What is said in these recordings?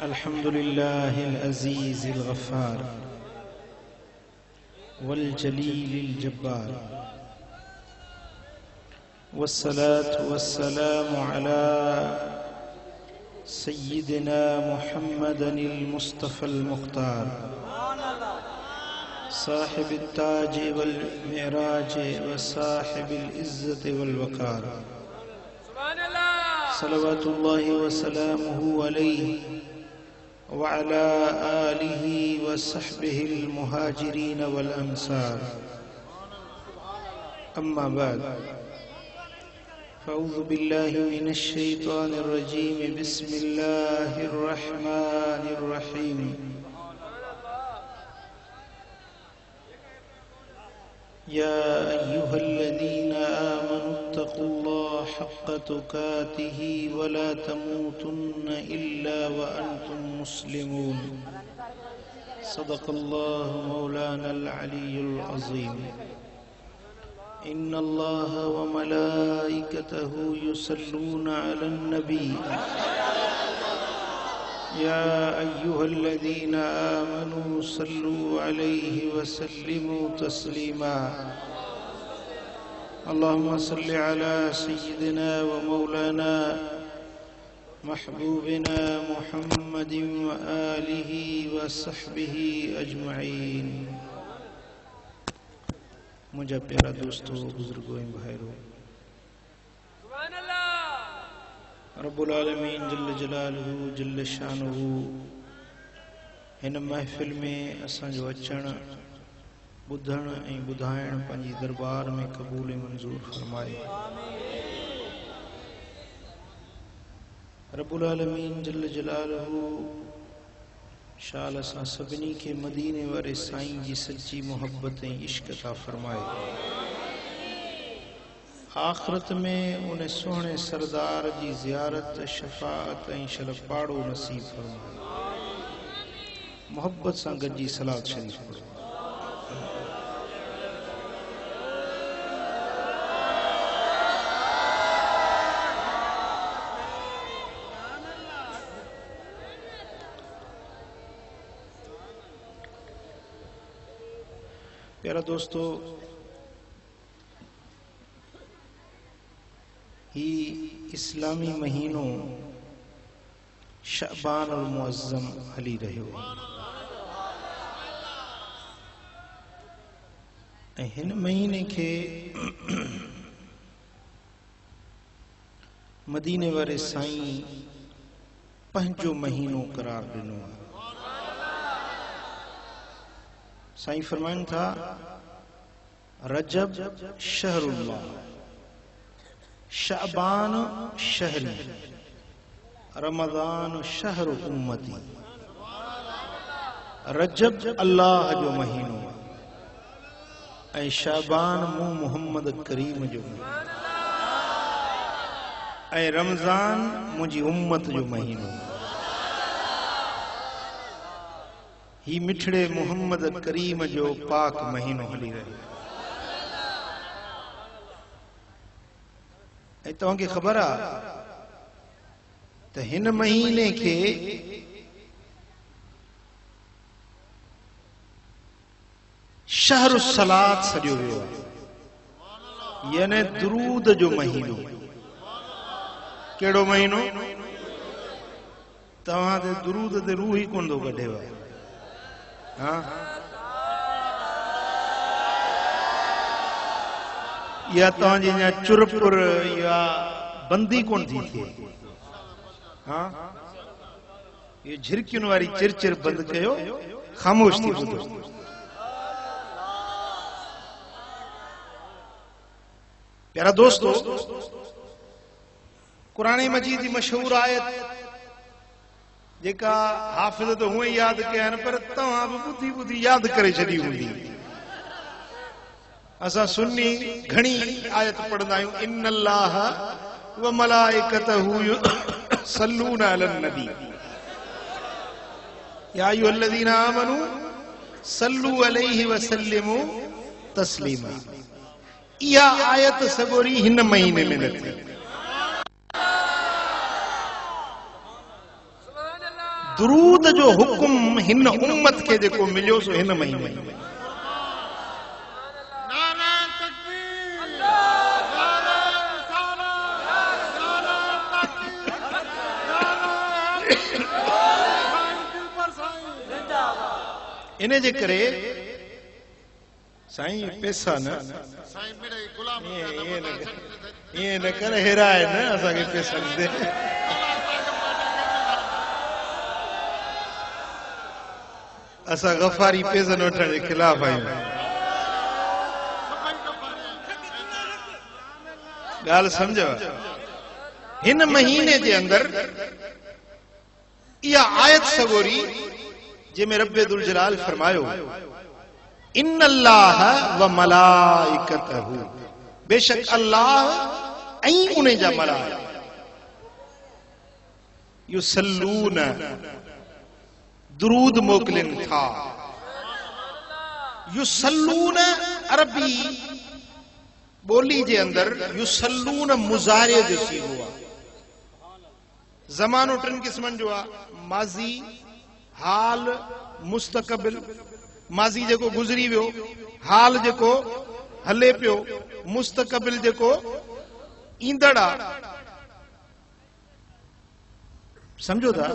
अल्हम्दुलिल्लाहिल अज़ीज़िल गफ़्फ़ार वल जलीलिल जब्बार वस्सलातु वस्सलामु अला सय्यिदिना मुहम्मदिल मुस्तफ़ल मुख्तार साहिबित ताज वल मिअराज व साहिबिल इज़्ज़त वल वक़ार सल्लल्लाहु व सल्लमुहु अलैहि व अला आलिहि व सहबिहिल मुहाजिरीन वल अंसार अम्मा बाद फ़अऊज़ु बिल्लाहि मिनश शैतानिर रजीम बिस्मिल्लाहिर रहमानिर रहीम या अय्युहल्लज़ीना आमनुत्तक़ुल्लाह हक़्क़ तुक़ातिही व ला तमूतुन्न इल्ला व अंतुम मुस्लिमून सदक़ल्लाहु मौलानल अलियुल अज़ीम इन्नल्लाह व मलाइकतहु युसल्लूना अलन नबी या अय्युहल्लज़ीना आमनू सल्लू अलैहि व सल्लिमू तस्लीमा अल्लाहुम्मा सल्लि अला सय्यिदिना व मौलाना महबूबिना मुहम्मदिन व आलिहि व सहबिहि अजमईन। मुझे प्यारा दोस्तों, बुजुर्गों, भाइयों, रब्बुल आलमीन जल्ल जलालहू जल्ल शानुहु हिन महफ़िल में असांजो अचण ॿुधण ऐं ॿुधाइण पंहिंजी दरबार में क़बूल मंज़ूर फरमाए। रब्बुल आलमीन जल्ल जलालहू शाल असां सभिनी खे मदीने वारे साईं जी सच्ची मोहब्बत ऐं इश्क़ अता फरमाए। आख़िरत में उन सोहणे सरदार जी ज़ियारत शफ़ाअत ऐं शलपाड़ो नसीब फरमाए। मोहब्बत सां गॾिजी सलात शरीफ़ पढ़ो। प्यारा दोस्तों, ही इस्लामी महीनो शअबान अल मुअज़्ज़म हली रहियो ऐं हिन महीने खे मदीने वारे साईं पंहिंजो महीनो करार ॾिनो आहे। साईं फरमाइनि था, रजब शहरुल्लाह, शअबान शहरी, रमज़ान शहर उम्मती। रजब अल्लाह जो महीनो ऐं शअबान मूं मुहम्मद करीम जो ऐं रमज़ान मुंहिंजी उम्मत जो महीनो। ही मिठड़े मुहम्मद करीम जो पाक महीनो हली रहियो। ऐं तव्हांखे ख़बर आहे त हिन महीने खे शहर सलात सॾियो वियो आहे, यानी दुरूद जो महीनो। कहिड़ो महीनो? तव्हां ते दुरूद ते रूह ई कोन थो कढेव। हाँ, या तव्हांजी अञा चुरपुर या बंदी कोन थी थिए। हाँ, ये झिरकियुनि वारी चिरचिर बंदि कयो, ख़ामोश थी ॿुधो। प्यारा दोस्तों, कुरान मजीद जी मशहूर आयत जेका हाफ़िज़ तो हूअं ई यादि कया आहिनि, पर तव्हां बि ॿुधी ॿुधी यादि करे छॾी हूंदी। असां सुन्नी घणी आयत पढ़ंदा आहियूं, इन्नल्लाह व मलाइकतहु युसल्लूना अलन नबी या अय्युहल्लज़ीना आमनू सल्लू अलैहि व सल्लिमू तस्लीमा। इहा आयत सगोरी हिन महीने में लथी। दुरूद जो हुकुम हिन उम्मत के जेको मिलियो सो हिन महीने में। इने जे करे साईं पैसा न ये न कर हेराए न असा के पैसा दे। असा गफारी पैसा वठण के खिलाफ आहियूं। गाल समझो हिन महीने जे अंदर या आयत सगोरी जंहिंमें रब्बे दुल जलाल फरमायो इन्नल्लाह व मलाइकतहू, बेशक अल्लाह ऐं उन जा मलाइका युसल्लून दुरूद मोकिलिन था। युसल्लून अरबी बोली जे अंदर युसल्लून मुजारे जो सीगो आहे। ज़मानो टिन क़िस्मनि जो आहे, माज़ी, हाल, मुस्तक़बिल। माज़ी जेको गुज़री वियो, हाल जेको हले पियो, मुस्तक़बिल जेको ईंदड़ आहे। समझो था?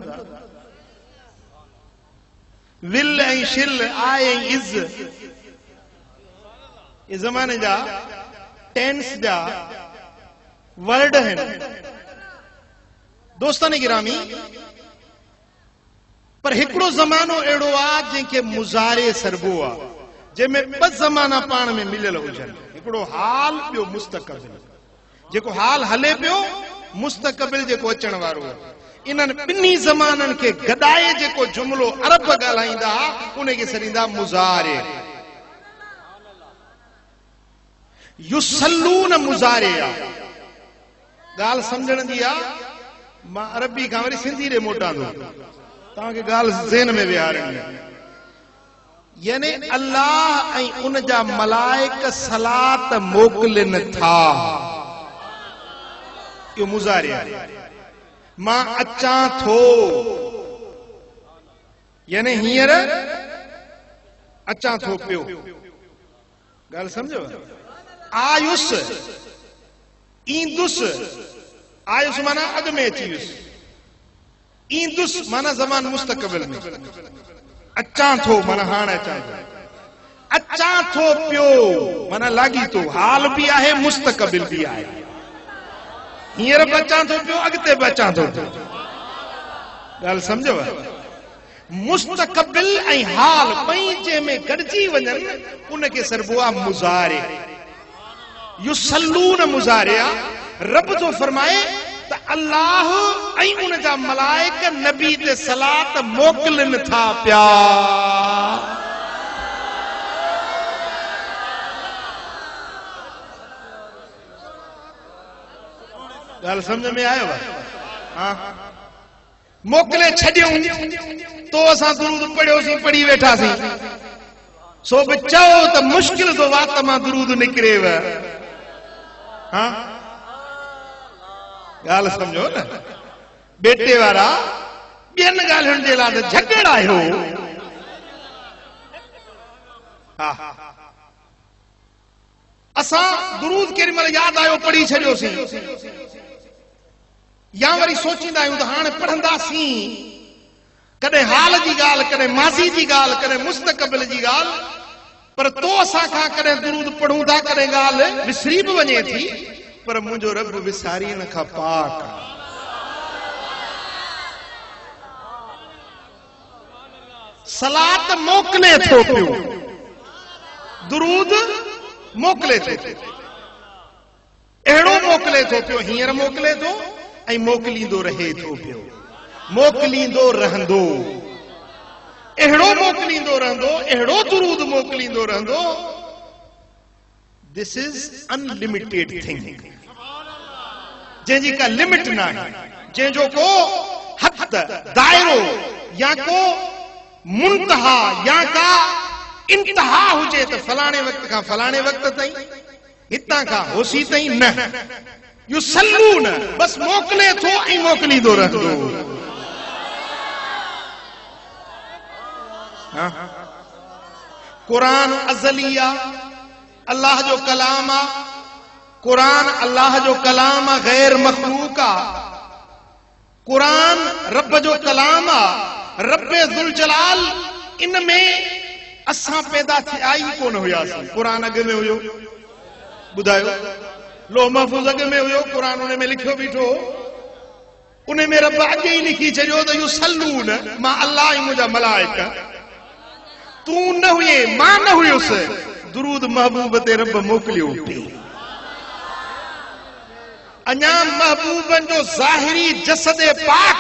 विल ऐं शिल, आय ऐं इज़, ये ज़माने जा टेंस जा वर्ड आहिनि। दोस्तनि गिरामी, पर हिकिड़ो ज़मानो अहिड़ो आहे जंहिंखे मुज़ारे सरबो आहे, जंहिंमें ॿ ज़माना पाण में मिलियल हुजनि। हिकिड़ो हाल, ॿियो मुस्तक़बिल। जेको हाल हले पियो, मुस्तक़बिल जेको अचण वारो आहे। इन्हनि ॿिन्ही ज़माननि खे गॾाए जेको जुमिलो अरब ॻाल्हाईंदा उनखे सॾींदा मुज़ारे। युसल्लून मुज़ारे आहे। ॻाल्हि सम्झण जी आहे। मां अरबी खां वरी सिंधी ॾे मोटांदो, तव्हांखे ॻाल्हि ज़हन में विहारणी आहे। यानी अल्लाह ऐं उन जा मलाइक सलात मोकिलिन था, इहो मुज़ारे आहे। मां अचां थो, यानी हींअर अचां थो पियो। ॻाल्हि सम्झो? आयुस, ईंदुस। आयुस माना अॻ में अची वियुसि, ईंदुस माना ज़मान मुस्तक़बिल में। अचां थो माना हाणे अचां थो। अचां थो पियो माना लागी थो, हाल बि आहे, मुस्तक़बिल बि आहे। हींअर बि अचां थो पियो, अॻिते बि अचां थो पियो। ॻाल्हि सम्झव? मुस्तक़बिल ऐं हाल ॿई जंहिंमें गॾिजी वञनि उनखे सरबो आहे मुज़ारे। युसल्लून मुज़ारे आहे। रब जो फरमाए त अल्लाह ऐं उन जा मलाइक नबी ते सलात मोकिलिन था पिया। ॻाल्हि सम्झ में आयो? हाँ, मोकिले छॾियूं तो असां दुरूद पढ़ियोसीं, पढ़ी वेठासीं। सो बि चओ त मुश्किल जो वात मां दुरूद निकिरेव। हाँ, ॻाल्हि सम्झो न। बेटे वारा ॿियनि ॻाल्हियुनि जे लाइ त झगड़ा आहियो। हा, असां दुरूद केॾी महिल यादि आयो पढ़ी छॾियोसीं, या वरी सोचींदा आहियूं त हाणे पढ़ंदासीं। कॾहिं हाल जी ॻाल्हि, कॾहिं माज़ी जी ॻाल्हि, कॾहिं मुस्तक़बिल जी ॻाल्हि। पर तो असां खां कॾहिं दुरूद पढ़ूं था, कॾहिं ॻाल्हि विसरी बि वञे थी। पर मुंहिंजो रब विसारीन खां पाक। सलात मोकिले थो पियो, दुरूद मोकिले थो पियो। अहिड़ो मोकिले थो पियो, हींअर मोकिले थो ऐं मोकिलींदो रहे थो पियो, मोकिलींदो रहंदो। अहिड़ो मोकिलींदो रहंदो, अहिड़ो दुरूद मोकिलींदो रहंदो। दिस इज अनलिमिटेड थिंग, जंहिंजी का लिमिट न आहे, जंहिंजो को हद, दायरो या को मुंतहा या का इंतहा हुजे त फलाणे वक्त खां फलाणे वक्त ताईं, हितां खां होसी ताईं न। युसल्लून बस मोकिले थो ऐं मोकिलींदो रहंदो। हाँ? कुरान अज़लिया अल्लाह जो कलाम आ, कुरान अल्लाह जो कलाम आ, गैर मखलूक आ। कुरान रब जो कलाम आ, रब्बे ज़ुल जलाल। इनमें असां पैदा थिया ई कोन हुयासीं। कुरान अॻ में हुयो, ॿुधायो, लोह महफूज़ अॻ में हुयो, कुरान उन में लिखियो बीठो। उन में रब अॻ ई लिखी छॾियो त युसल्लून, मां अल्लाह ऐं मुंहिंजा मलाइका। तू न हुए, मां न हुयुसि, दुरूद महबूब ते रब मोकिलियो पे। अञा महबूबन जो ज़ाहिरी जसद पाक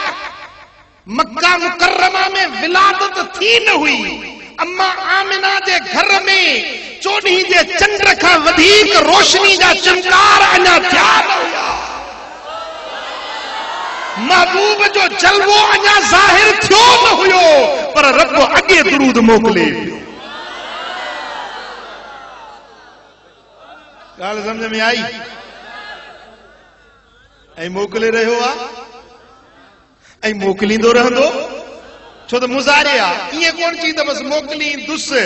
मक्का मुकर्रमा में विलादत थी न हुई। अम्मा आमिना जे घर में चोॾहीं जे चंड खां वधीक रोशनी जा चमकार अञा थिया न हुया। महबूब जो जलवो अञा ज़ाहिर थियो न हुयो, पर रब अॻे दुरूद मोकिले। ॻाल्हि सम्झ में आई? ऐं मोकिले रहियो आहे ऐं मोकिलींदो रहंदो। छो त मुज़ारे आहे। ईअं कोन चई त बसि मोकिलींदुसि,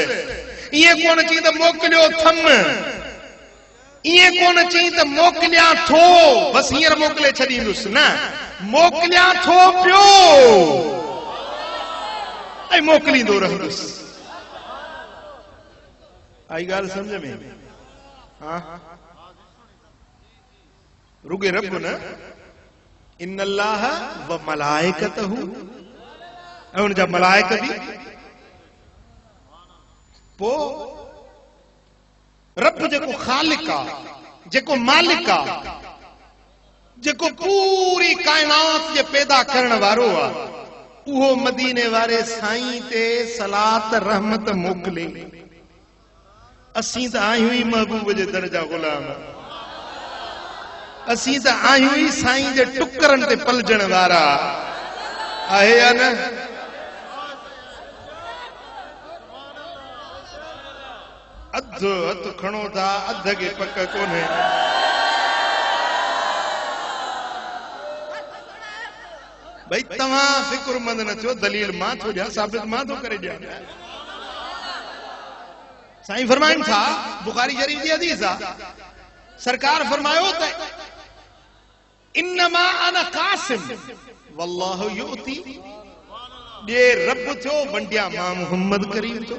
ईअं कोन चई त मोकिलियो थम, ईअं कोन चई त मोकिलियां थो बसि हींअर मोकिले छॾींदुसि। न, मोकिलियां थो पियो ऐं मोकिलींदो रहंदुसि। आई ॻाल्हि सम्झ में? हाँ, रुगे रब न, इन्नल्लाह व मलाइकतहू, ऐं उनजा मलाइक बि। पो रब जेको ख़ालिक आ, जेको मालिक आ, जेको पूरी कायनात जे पैदा करण वारो आ, उहो मदीने वारे साईं ते सलात रहमत मोकिले। असीं त आहियूं ई महबूब जे दर जा गुलाम। असीं त आहियूं ई साईं जे टुकरनि ते पलजण वारा। आहे या न? अध हथ खणो था, अध खे पक कोन्हे। भाई तव्हां फिक्रमंद न थियो, दलील मां थो ॾियां, साबित मां थो करे ॾियां। साईं फरमाइनि था, बुखारी शरीफ जी हदीस आहे, सरकार फरमायो त इन्नमा अना कासिम वल्लाहु युती। ॾे रब थियो, वंडिया मां मोहम्मद करीम थियो।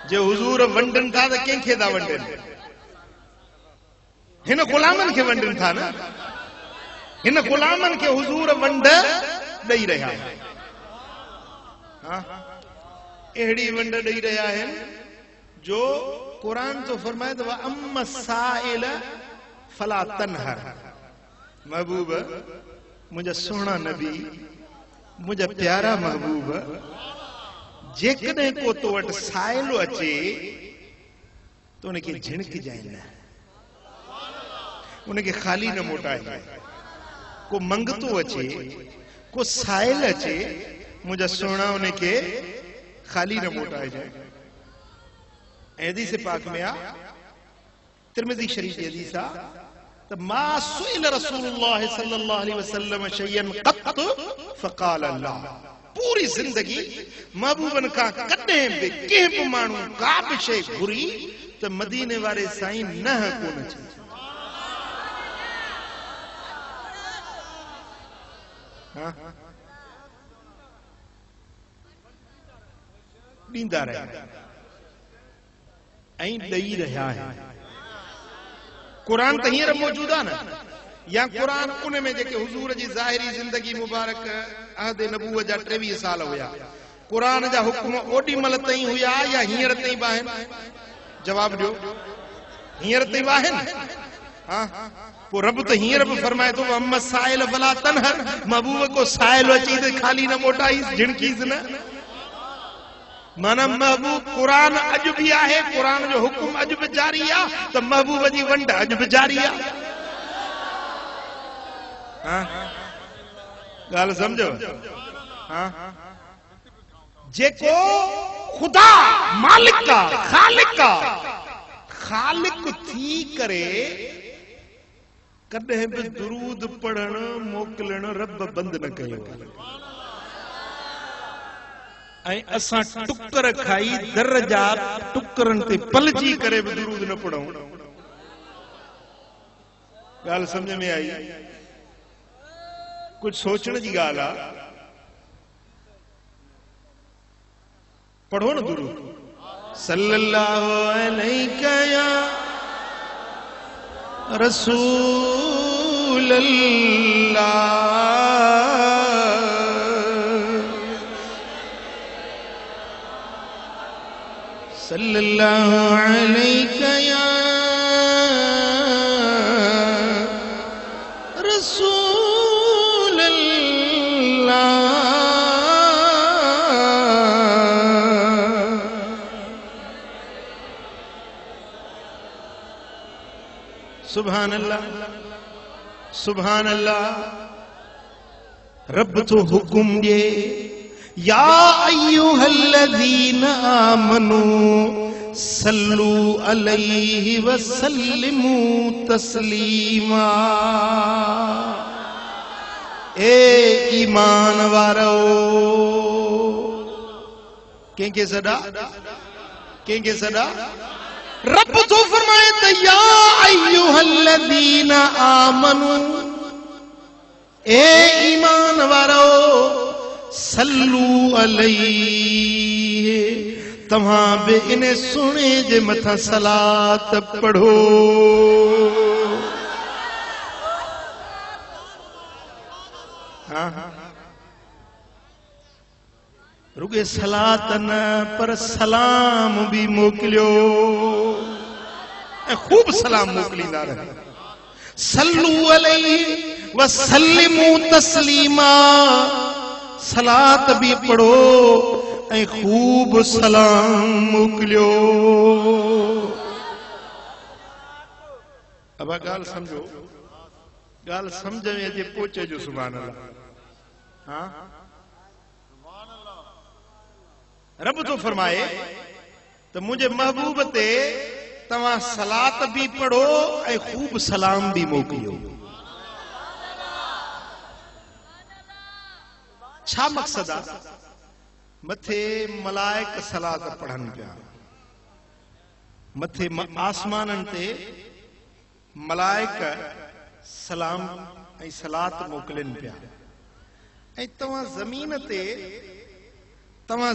जे हुजूर वंडनि था त कंहिंखे था वंडनि? हिन गुलामनि खे वंडनि था न। हिन गुलामनि खे हुजूर वंड ॾेई रहिया आहिनि। अहिड़ी वंड ॾेई रहिया आहिनि जो कुरान तो फरमाए तो अम्मा साइल फला तनहर। महबूब, मुझे सोना नबी, मुझे प्यारा महबूब, जेकॾहिं को तो वटि साइलो अचे तो उनखे झिणक जाए न, उनखे खाली न मोटाए। को मंगतो अचे, को साइल अचे, मुझे सोना उनखे खाली न मोटाए जाए। हदीस पाक में आ, तिरमिज़ी शरीफ जी हदीस आ, त मा सुइल रसूलुल्लाह सल्लल्लाहु अलैहि वसल्लम शयन क़त फ़क़ाल ला। पूरी जिंदगी महबूबन का कॾहिं बि कंहिं बि माण्हू का बि शइ घुरी त मदीने वारे साईं न कोन चई। ॾींदा रहिया ऐं ॾेई रहिया आहिनि। कुरान त हींअर मौजूद आहे न, या कुरान उन में जेके हुजूर जी ज़ाहिरी ज़िंदगी मुबारक अहद नबूवत जा 23 साल हुया, कुरान जा हुक्म ओॾी महिल ताईं हुया या हींअर ताईं बि आहिनि? जवाब ॾियो, हींअर ताईं बि आहिनि? हाँ, पोइ रब त हींअर बि फरमाए थो अम्मा साइल फला तनहर। महबूब को साइल अची त खाली न मोटाईस, झिणकीस न। माना महबूब कुरान अॼु बि आहे, कुरान जो हुक्म अॼु बि जारी आहे, त महबूब जी वंड अॼु बि जारी आहे। ॻाल्हि सम्झो? जेको ख़ुदा मालिक आहे, खालिक थी करे कॾहिं बि दुरूद पढ़ण मोकिलण रब बंद न कयो ऐं असां टुकर खाई दर जा टुकरनि ते पलजी करे बि दुरूद न पढ़ूं। ॻाल्हि समझ में आई? कुछ सोचण जी ॻाल्हि आहे। पढ़ो न दुरूद। सल्लल्लाहु अलैका या रसूल अल्लाह, सल्लल्लाहु अलैका या रसूल अल्लाह। सुभान अल्लाह, सुभान अल्लाह। रब तो हुकुम दे, या अय्युहल्लज़ीना आमनू सल्लू अलैहि वसल्लिमू तस्लीमा। ए ईमान वारो, कंहिंखे सॾा, कंहिंखे सॾा? रब तो फरमाए त या अय्युहल्लज़ीना आमनू, ए ईमान वारो, सल्लू अलैहि, तव्हां बि इन सुणे जे मथां सलात पढ़ो। हाँ रुगे सलात न पर सलाम भी मोकिलियो ऐं खूब सलाम मोकिलींदा रहे। सल्लू अलैहि वसल्लिमू तस्लीमा, सलात भी पढ़ो ऐं खूब सलाम मोकिलियो। अब ॻाल्हि समझो, ॻाल्हि समझ में अचे पोचे जो सुभान अल्लाह। हाँ रब तो फरमाए तो मुझे महबूब ते तव्हां सलात भी पढ़ो ऐं खूब सलाम भी मोकिलियो। छा मक़सद आहे? मथे मलाइक सलात पढ़नि पिया, मथे आसमाननि ते मलाइक सलाम ऐं सलात मोकिलनि पिया ऐं तव्हां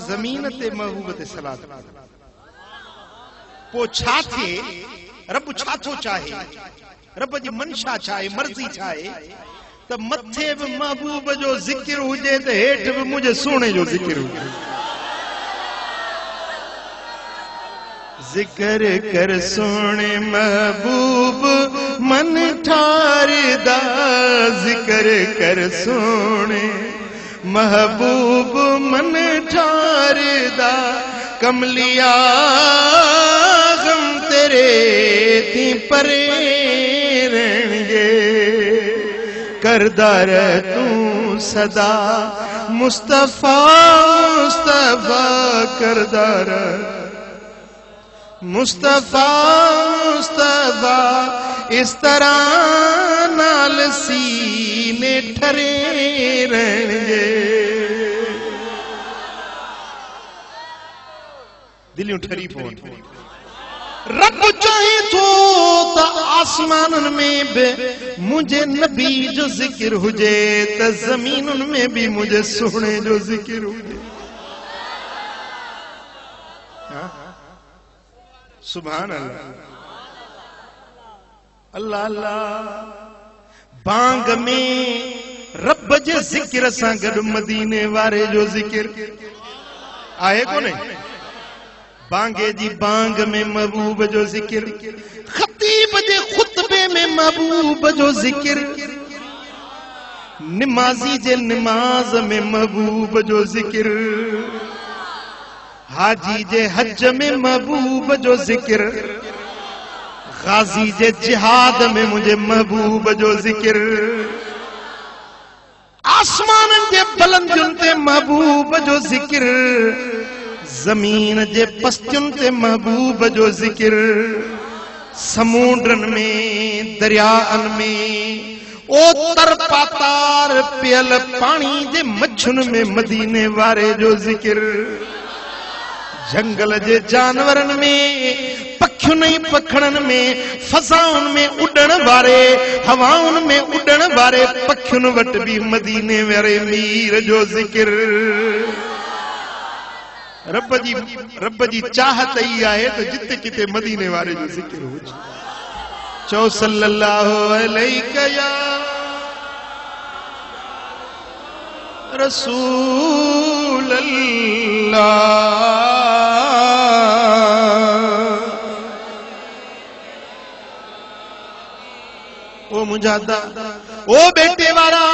ज़मीन ते महबूब ते सलात पढ़ो। पो छा थिए? रब छा थो चाहे? रब जी मनशा छा आहे, मर्ज़ी छा आहे? त मथे भी महबूब जो जिक्र हुजे त हेठ भी मुझे सोने जो जिक्र हुजे। जिक्र कर सोने महबूब मन ठारदा, जिक्र कर सोने महबूब मन ठारदा। कमलिया गम तेरे थी परे रहणगे, करदार तू सदा मुस्तफा मुस्तफा, करदार मुस्तफा मुस्तफा। इस तरह नाल सीने ठरे रहणगे। दिलियों ठरी पवन। रब चाहे तो आसमानन में भी मुझे नबी जो जिक्र हुजे, त जमीनन में भी मुझे सोने जो जिक्र हुजे। सुभान अल्लाह, अल्लाह अल्लाह। बांग में रब जे जिक्र सां गॾु मदीने वारे जो जिक्र आहे कोने? बांगे जी बांग में महबूब जो जिक्र, खतीब जे खुतबे में महबूब जो जिक्र, निमाजी जे निमाज में महबूब जो जिक्र, हाजी जे हज में महबूब जो जिक्र, गाजी जे जिहाद में मुझे महबूब जो जिक्र, आसमान जे बुलंदियुनि ते महबूब जो जिक्र, जमीन जे पस्तियुनि ते महबूब जो जिक्र, समुंडन में दरियान में ओ तर पातार पियल पानी जे मच्छुन में मदीने वारे जो जिक्र जंगल जे जानवरन में पखियुन पखड़न में फसाउन में उड़न वारे हवाउन में उड़न वारे पखियुन वट भी मदीने वारे मीर जो जिक्र रब जी चाहत ही आहे तो जिते किते मदीने वारे जो जिक्र हो चो सल्लल्लाहु अलैहि या रसूल अल्लाह। ओ मुजादा ओ बेटे वारा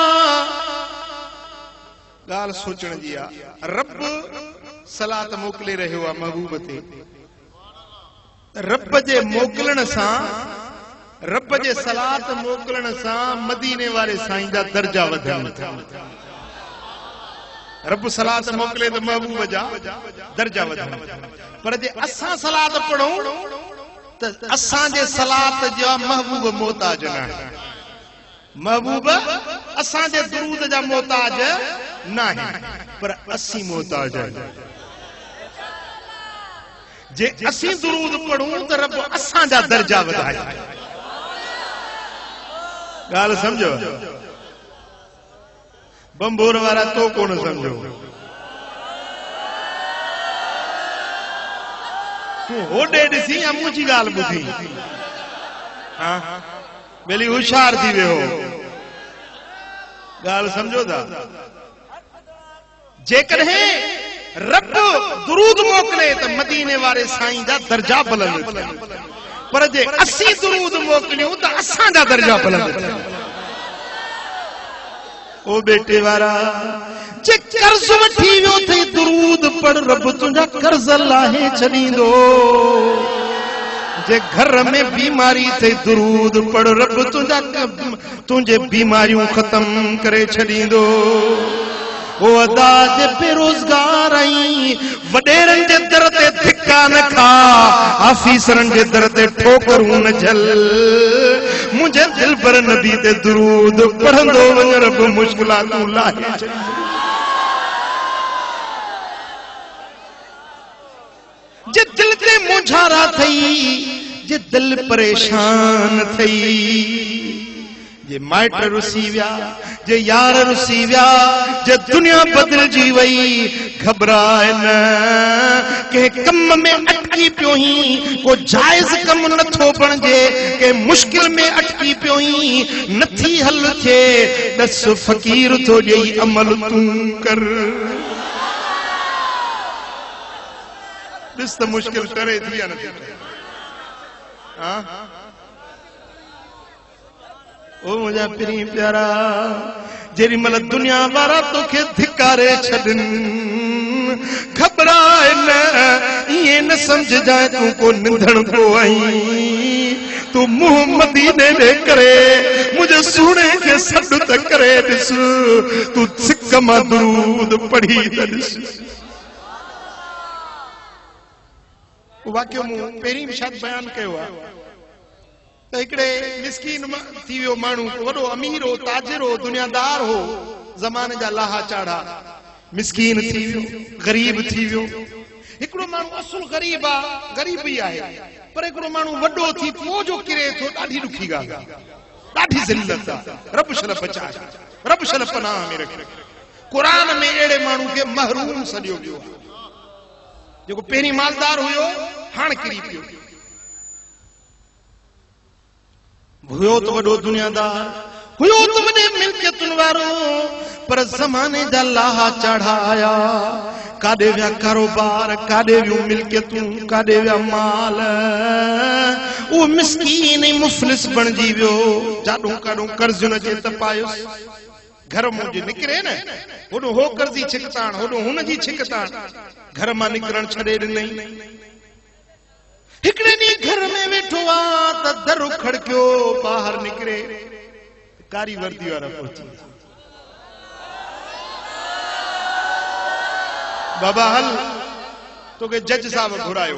गाल सोचण जी आ रब सलात मोकले रहियो आ महबूब ते रब जे मोकलण सां रब जे सलात मोकलण सां मदीने वारे साईं जा दर्जा वधन रब सलात मोकले तो महबूब जा दर्जा वधन पर जे असां सलात पढ़ूं तो असां जे सलात जा महबूब मोहताज ना महबूब असां जे दुरूद जा मोहताज ना पर असी मोहताज जे असी दुरूद पढ़ूं तो रब असां जा दर्जा वधाए गाल समझो बंबोर वारा तो कौन समझो तू होडे ॾिसी या मुंहिंजी गाल ॿुधी हाँ बेली होशियार थी वियो गाल समझो था जेकॾहिं रब दुरूद मोकले तो मदीने वारे साईं जा दर्जा बुलंद पर जे असी दुरूद मोकलियूं तो असां जा दर्जा बुलंद ओ बेटे वारा जे कर्ज वठी वियो थई दुरूद पढ़ रब तुंहिंजा कर्ज लाहे छॾींदो जे घर में बीमारी थई दुरूद पढ़ रब तुंहिंजे बीमारियूं ख़त्म करे छॾींदो ओ अदा जे बेरोज़गार आई वडेरन जे दर ते धिक्का न खा ऑफिसरन जे दर ते ठोकरूं न झल मुझे दिल पर नबी ते दुरूद पढ़ंदो वञ रब मुश्किलातूं लाहे जे दिल ते मुंझारा थई जे दिल परेशान थई जे माइट रुसी विया जे यार रुसी विया जे दुनिया बदलजी वई घबराए न के कम में अटकी पियो ही को जायज कम नथो बणजे के मुश्किल में अटकी पियो ही नथी हल थे दस फकीर तो ॾेई अमल तूं कर ॾिस त मुश्किल करे थी या नथी हाँ ओ मुझा पिरी प्यारा जेरी मल दुनिया वारा तोखे धिकारे छॾन घबराए न ये न समझ जाए तू को निंधण को आई तू मुंह मदीने दे करे मुझे सुने के सॾ त करे ॾिस तू सिक मां दुरूद पढ़ी त ॾिस वाक्य मूं पहिरीं शायद बयान कयो आहे एकड़े मिस्कीन थी वियो मानू वडो अमीर हो ताजिर हो दुनियादार हो जमाने जा लाहा चाड़ा मिस्कीन थी वियो गरीब थी वियो एकड़ो मानू असुल गरीब आ गरीब ही आहे पर एकड़ो मानू वडो थी पो जो किरे थो ॾाढी दुखी गा ॾाढी ज़िल्लत रब शल बचा रब शल पनाह में रखे कुरान में एड़े मानू के महरूम सडियो वियो जेको पहिरीं मालदार हुयो हाण किरी पियो हुयो तो वडो दुनियादार हुयो तो वडे मिल्कियतुन वारो पर ज़माने जा लाहा चढ़ाया काॾे विया कारोबार काॾे वियूं मिल्कियतूं काॾे विया माल उहो मिस्कीन ऐं मुफ़लिस बणिजी वियो जाॾो काॾो कर्ज़ न जे त पायुसि घर मुंहिंजे निकिरे न होॾो हो कर्ज़ी छिकताण होॾो हुन जी छिकताण घर मां निकिरण छॾे ॾिनई हिकड़े ॾींहुं घर में वेठो आ त दर खड़कियो ॿाहिरि निकिरे कारी वर्दी वारा पहुची बाबा हल तोखे जज साहब घुरायो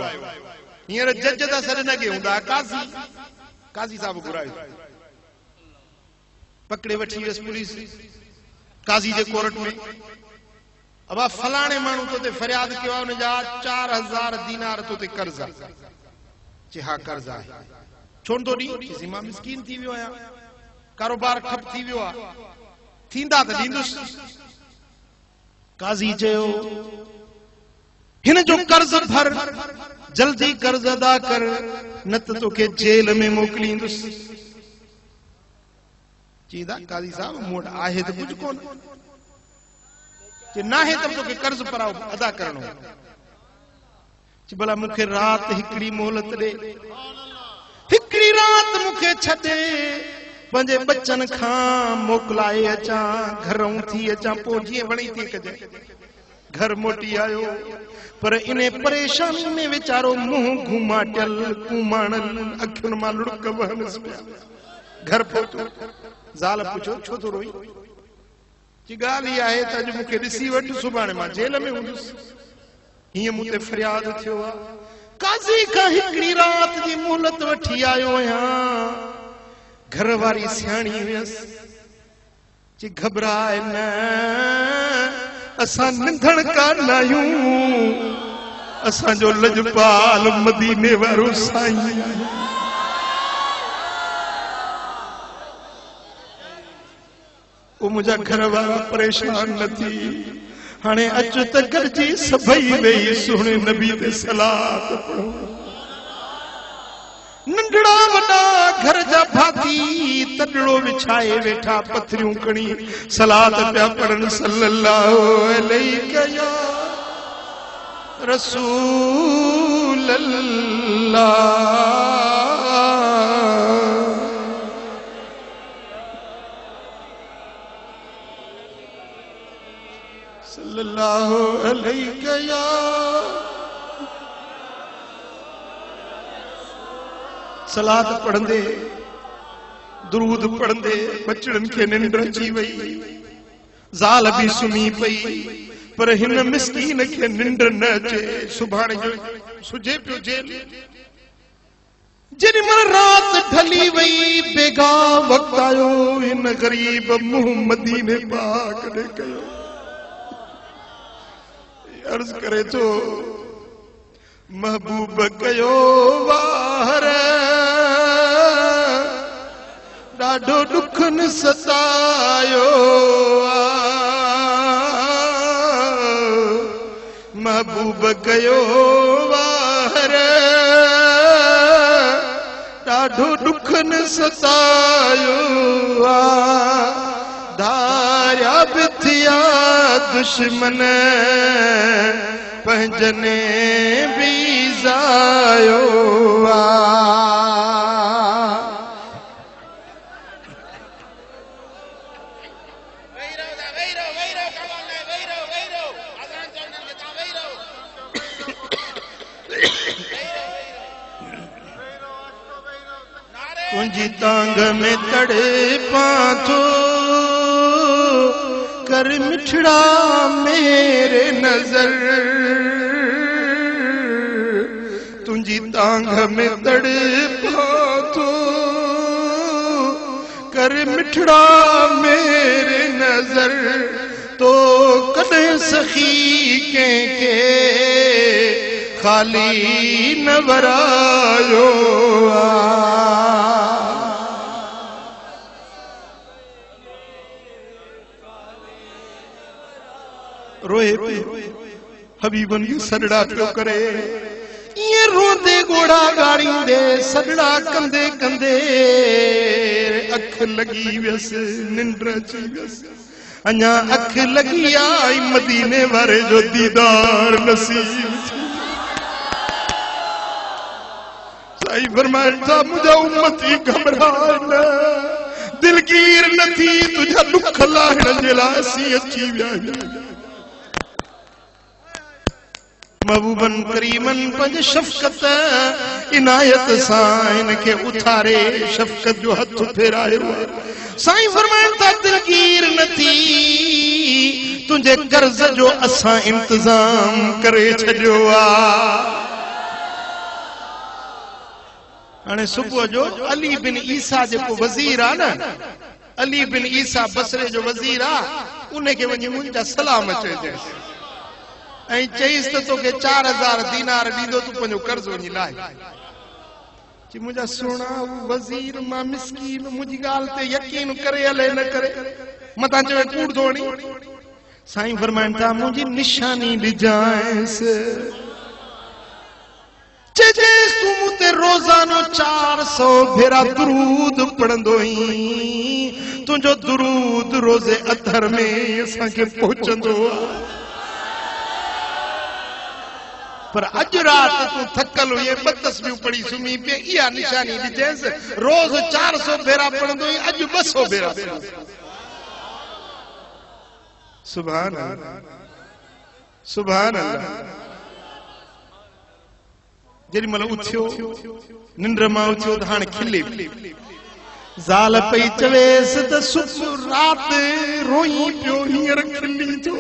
हींअर जज त सॾ न कयूं था काज़ी काजी साहब घुरायो पकड़े वठी वियसि पुलिस काजी जे कोर्ट में अब फलाणे माण्हू तो ते फरियाद कयो आहे उन जा 4000 दीनार तो ते कर्ज आहे चे हा कर्ज आहे छो तो डी किसी मां मिस्कीन थी वियो आहियां कारोबार ठप थी वियो आहे थींदा त ॾींदुसि काजी चयो हिन जो कर्ज भर जल्दी कर्ज अदा कर न त तोखे जेल में मोकिलींदुसि चीदा काजी साहब मूं वटि आहे त कुझु कोन ना है तब तो के कर्ज पराओ अदा करणो भला मुखे रात हिकड़ी मोहलत दे हिकड़ी रात मुखे छदे पंजे बच्चन खां मोकलाए अचा घरों थी अचा पो जीअं वणी थी कजे घर मोटी आयो पर इने परेशानी में वेचारो मुंह घुमाटल कुमाणल अखियुन मां लुड़क वहनस पिया घर पहुतो ज़ाल पुछो छो तो रोई जी गाली आहे त अॼु मूंखे ॾिसी वठ सुभाणे मां जेल में हूंदुसि हीअं मूं ते फरियाद थियो आहे काज़ी खां हिकिड़ी रात जी मोहलत वठी आयो आहियां घर वारी सियाणी हुयसि जी घबराए न असां निंधण कान आहियूं असांजो लजपाल मदीने वारो साईं वो मुझा घर वाला परेशान न थी हाणे अचो त गॾिजी सभई वेही सुहिणे नबी ते सलात पढ़ो नंढड़ा वॾा घर जा भाती तॾड़ो विछाए वेठा पथरियूं खणी सलात पिया पढ़नि सल्लल्लाहु अलैहि या रसूल अल्लाह सल्लल्लाहु अलैहि या सलात पढ़ंदे दुरूद पढ़ंदे बचड़न के निंड अची वई ज़ाल भी सुम्ही पई पर हिन मिस्कीन के निंड न अचे सुभाणे जो सुजे पियो जेल जेॾी महिल रात ढली वई बेगा वक्त आयो हिन गरीब मुंह मदीने पाक ॾे कयो अर्ज करे तो महबूब कयो वार ॾाढो दुखन सतायो महबूब कयो वार ॾाढो दुखन सतायो धारिया बि थिया दुश्मन पंजने भी ज़ायो तुंहिंजी तांग में तड़े पाथो कर मिठड़ा मेरे नजर तुंहिंजी तांग में तड़े पाथो कर मिठड़ा मेरे नजर तो कॾहिं सखी कंहिंखे खाली न वरायो रोए पियो हबीबन जी सॾड़ा पियो करे ये रोंदे गोड़ा गाड़ींदे सॾड़ा कंदे कंदे अख लगी वियसि निंड अची वियसि अञा अख लगी आई मदीने वारे जो दीदार नसीब साईं फरमाइनि था मुंहिंजा उम्मती घबराए न दिलगीर न थी तुंहिंजा दुख लाहिण जे लाइ असीं अची विया आहियूं महबूबन करीमन पंज शफ़क़त इनायत सां इनके उथारे शफ़क़त जो हथ फेरायो साईं फरमाइनि था दिलगीर न थी तुंहिंजे कर्ज़ जो असां इंतज़ाम करे छॾियो हाणे सुबुह जो अली बिन ईसा जेको वज़ीर आ न, अली बिन ईसा बसरे जो वज़ीर आ, उनखे वञी मुंहिंजा सलाम चइजांइ ऐं चईसि त तोखे 4000 दीनार ॾींदो, तूं पंहिंजो कर्ज़ वञी लाहे। कि मुझा सोना वज़ीर मां मिस्कीन मुझी गाल ते यकीन करे हले न करे, मता चवे कूड़ थोड़ी। साईं फरमाइन था मुझी निशानी ॾिजांइस, चेजेस तू मुते रोजानो 400 भेरा दुरूद पढ़ंदोई, तुंहिंजो दुरूद रोज़े अथर में असांखे पहुचंदो। पर अॼु राति तूं थकल हुई 2 तस्बीहूं पढ़ी सुम्ही पे, इहा निशानी ॾिजेस, रोज़ 400 भेरा पढ़ंदोई, अॼु 200 भेरा। सुभान अल्लाह, सुभान अल्लाह। जेॾी महिल उथियो, निंड मां उथियो त हाणे खिले, ज़ाल पई चवेसि त सुबुह राति रोई पियो, हींअर खिली थियो।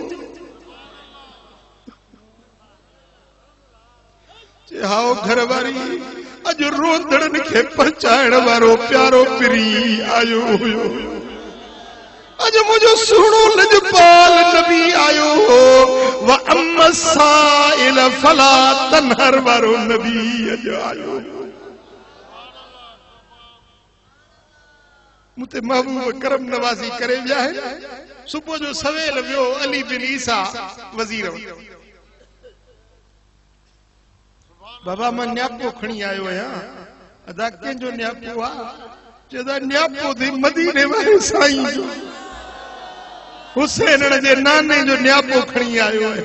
हाओ घरवारी, अॼु रोदड़नि खे पहुचाइण वारो प्यारो पिरी आयो हुयो, अॼु मुंहिंजो सुहिणो लजपाल नबी आयो हो, व अम्मा साइल फला तनहर वारो नबी अॼु आयो। मुते महबूब करम नवाज़ी करे विया आहिनि। सुबुह जो सवेल वियो अली बिन ईसा वज़ीर, बाबा मां न्यापो खणी आयो आहियां। अदा कंहिंजो न्यापो आहे? चवंदा न्यापो थी मदीने वारे साईं जो, हुसैन जे नाने जो न्यापो खणी आयो आहे।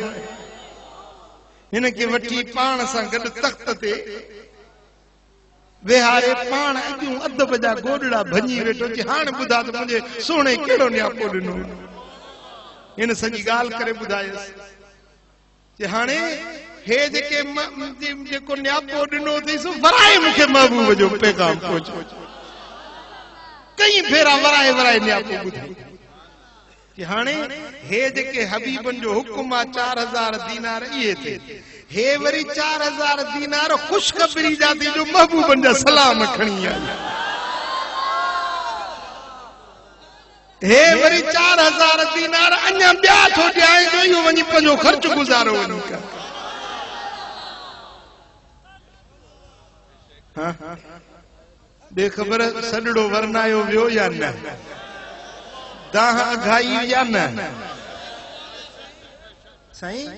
हिन खे वठी पाण सां गॾु तख़्त ते वेहारे, पाण अॼु अधु बजा गोॾड़ा भञी वेठो, कि हाणे ॿुधा त मुंहिंजे सोणे कहिड़ो न्यापो ॾिनो। हिन सॼी ॻाल्हि करे ॿुधायसि कि हाणे हे जेको न्यापो ॾिनो अथईसि, वराए मूंखे महबूब जो पैगाम पहुचो। कई भेरा वराए वराए न्यापो ॿुधाई कि हाणे हे जेके हबीबन जो हुकुम आहे 4000 दीनार इहे थे, हे वरी 4000 दीनार खुशखबरी जा थी जो महबूबन जा सलाम खणी आई, हे वरी 4000 दीनार अञा ॿिया थो ॾियां जो इहो वञी पंहिंजो ख़र्च गुज़ारो वञी कर। बेखबर सॾड़ो वरनायो वियो या न, दाह अघाई या न। साईं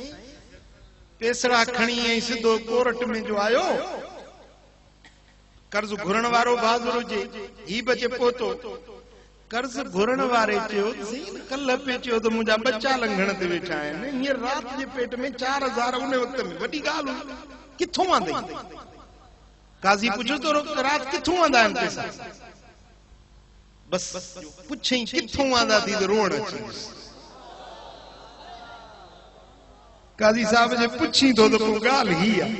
पेसड़ा खणी ऐं सिधो कोर्ट में जो आयो, कर्ज घुरण वारो बहादुर हुजे, ही बचे पोतो कर्ज घुरण वारे चयो कल्ह पे चयो त मुंहिंजा बच्चा लंघण ते वेठा आहिनि, हींअर राति जे पेट में 4000 उन वक़्त में वॾी ॻाल्हि हुई, किथों आंदई? काज़ी पुछो तो रात किथों आंदा आहिनि पैसा? बस पुछई किथों आंदा थी तो रोण अची। काज़ी साहब जे पुछी तो पोइ ॻाल्हि ही आहे।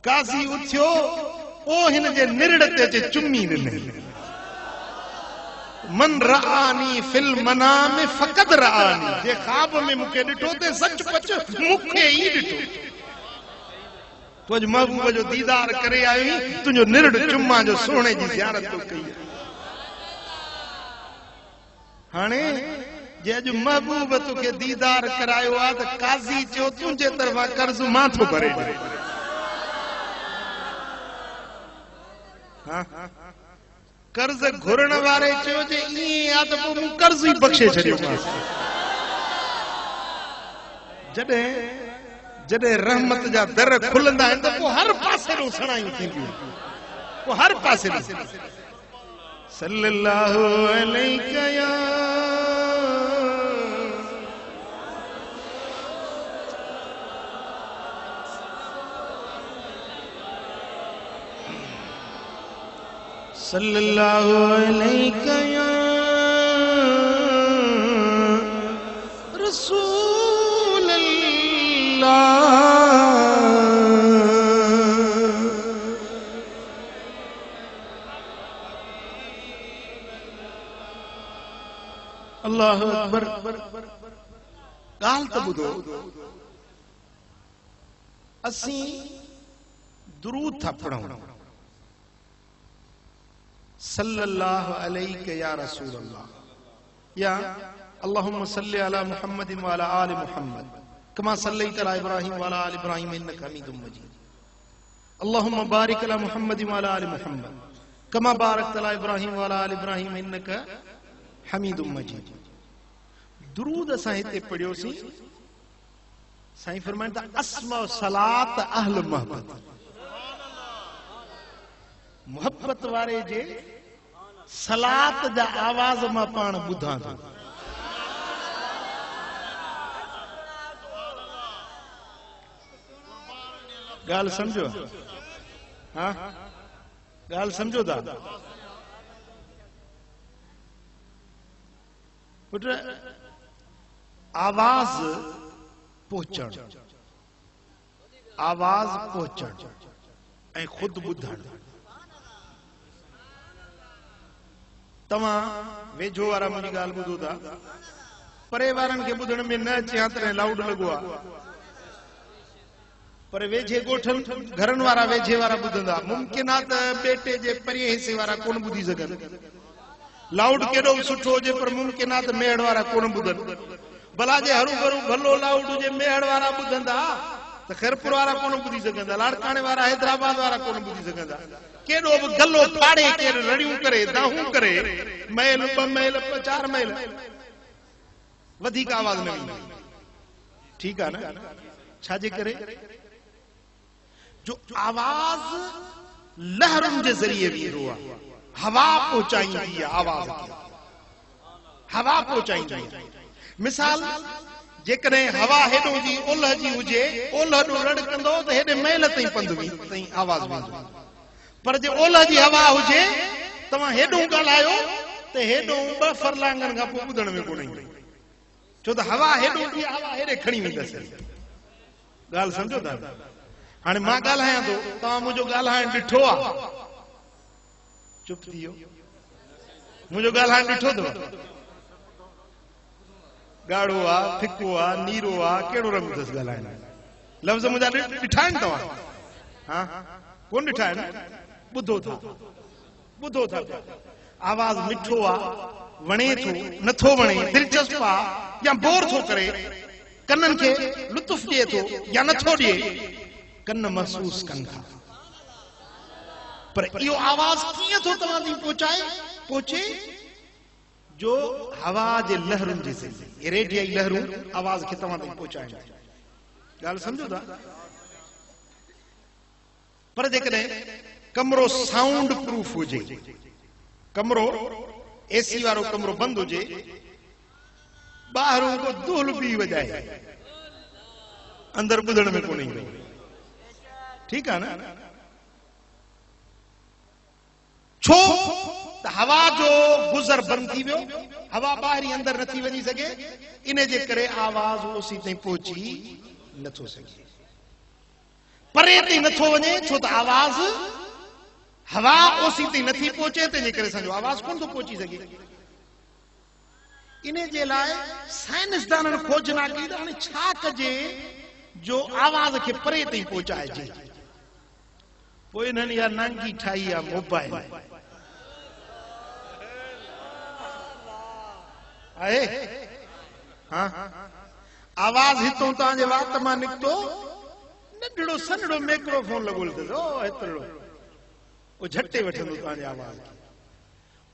काज़ी उथियो, ओ हिन जे निरड़ ते अचे चुम्मी ॾिनई, मन रआनी फिल मनाम फक़द रआनी, जे ख्वाब में मूंखे ॾिठो ते सचपच मूंखे ई ॾिठो। तो अॼु महबूब जो दीदार करे आयो, तुंहिंजो निरड़ चुम्मा जो सोने जी ज़ियारत तो कई। हाणे जे अॼु महबूब तोखे दीदार करायो आहे त काज़ी चयो तुंहिंजे तरफ़ां कर्ज़ मां थो भरे। कर्ज़ घुरण वारे चयो जे ईअं आहे त पोइ मूं कर्ज़ ई बख़्शे छॾियोमांसि। जॾहिं रहमत जा दर खुलंदा आहिनि त पोइ हर पासे ॾों सणायूं थींदियूं, पोइ हर पासे ॾों। सल्लल्लाहु अलैका या सल्लल्लाहु अलैका या रसूल अल्लाह। अल्लाह अकबर। ॻाल्हि त ॿुधो, असीं दुरूद था पढ़ूं, सल्लल्लाहु अलैहि या रसूल अल्लाह, या अल्लाहुम्मा सल्लि अला मुहम्मदिन व अला आलि मुहम्मद कमा सल्लैता अला इब्राहीम व अला आलि इब्राहीम इन्नका हमीदुम मजीद। अल्लाहुम्मा बारिक अला मुहम्मदिन व अला आलि मुहम्मद कमा बारकता अला इब्राहीम व अला आलि इब्राहीम इन्नका हमीदुम मजीद। दुरूद असां हिते पढ़ियोसीं। साईं फरमाइनि था अस्मा सलात अहल मोहब्बत, मोहब्बत वारे जे सलात जा आवाज मां पाण ॿुधां थो। ॻाल्हि सम्झो? हाँ, ॻाल्हि सम्झो था? पुट, आवाज पहुचण, आवाज पहुचण ऐं खुद ॿुधण। तव्हां वेझो वारा मुंहिंजी ॻाल्हि ॿुधो था, परे वारनि खे ॿुधण में न अचे हा तॾहिं लाउड लॻो आहे, पर वेझे ॻोठनि घरनि वारा वेझे वारा ॿुधंदा। मुमकिन आहे त बेटे जे परे हिसे वारा कोन ॿुधी सघनि। लाउड केॾो बि सुठो हुजे पर मुमकिन आहे त मेड़ वारा कोन ॿुधनि। भला जे हरू भरू भलो लाउड हुजे मेड़ वारा ॿुधंदा त खैरपुर वारा कोन ॿुधी सघंदा, लाड़काणे वारा हैदराबाद वारा कोन ॿुधी सघंदा। केॾो बि गलो फाड़े, केरु रड़ियूं करे, दाहूं करे, मैल ॿ मैल 4 मैल, वधीक आवाज़ न ईंदी। ठीकु आहे न? छाजे करे? जो आवाज़ लहरुनि जे ज़रिए वेंदो आहे, हवा पहुचाईंदी आहे आवाज़ खे, हवा पहुचाईंदी आहे। मिसाल, जेकॾहिं हवा हेॾो जी ओलह जी हुजे, ओलह ॾो रड़कंदो त हेॾे महल ताईं पंधु ताईं आवाज़ वेंदो। पर जे ओलह जी हवा हुजे, तव्हां हेॾो ॻाल्हायो त हेॾो 2 फरलांगनि खां पोइ ॿुधण में कोन ईंदी, छो त हवा हेॾो जी हवा हेॾे खणी वेंदसि। ॻाल्हि सम्झो था? हाणे मां ॻाल्हायां थो, तव्हां मुंहिंजो ॻाल्हाइण ॾिठो आहे? चुप थी वियो। मुंहिंजो ॻाल्हाइण ॾिठो अथव? गाढ़ो आहे, फिको आहे, नीरो आहे, कहिड़ो रंग अथसि ॻाल्हाइण? लफ़्ज़ मुंहिंजा ॾिठा आहिनि तव्हां? हा, कोन ॾिठा आहिनि? ॿुधो था, ॿुधो था। आवाज़ मिठो आहे, वणे थो, नथो वणे, दिलचस्प आहे या बोर थो करे, कननि खे लुत्फ़ ॾिए थो या नथो ॾिए, कन महसूस कनि था। पर इहो आवाज़ कीअं थो तव्हां ताईं पहुचे? जो हवा जे लहरुनि जे ज़रिए, रेडियाई लहरूं आवाज़ खे तव्हां ताईं पहुचाइनि। ॻाल्हि सम्झो था? पर जेकॾहिं कमरो साउंड प्रूफ हुजे, कमरो एसी वारो कमरो बंदि हुजे, ॿाहिरों को दुहल पी वॼाए, अंदरि ॿुधण में कोन ईंदो। ठीकु आहे न? छो त हवा जो गुज़र बंदि थी वियो, हवा ॿाहिरि अंदरि नथी वञी सघे, इन जे करे आवाज़ ओसी ताईं पहुची नथो सघे, परे ताईं नथो वञे, छो त आवाज़ हवा ओसी ताईं नथी पहुचे, तंहिंजे करे असांजो आवाज़ कोन थो पहुची सघे। इन जे लाइ साइंसदाननि खोजना कई त हाणे छा कजे जो आवाज़ खे परे ताईं पहुचाइजे। पोइ इन्हनि इहा नांगी ठाही आहे मोबाइल। आहे? हाँ, आवाज़ हितों तव्हांजे वात मां निकितो, नंढड़ो सन्हड़ो माइक्रोफोन लॻोल अथसि, ओ एतिरो, उहो झटे वठंदो तव्हांजे आवाज़ खे।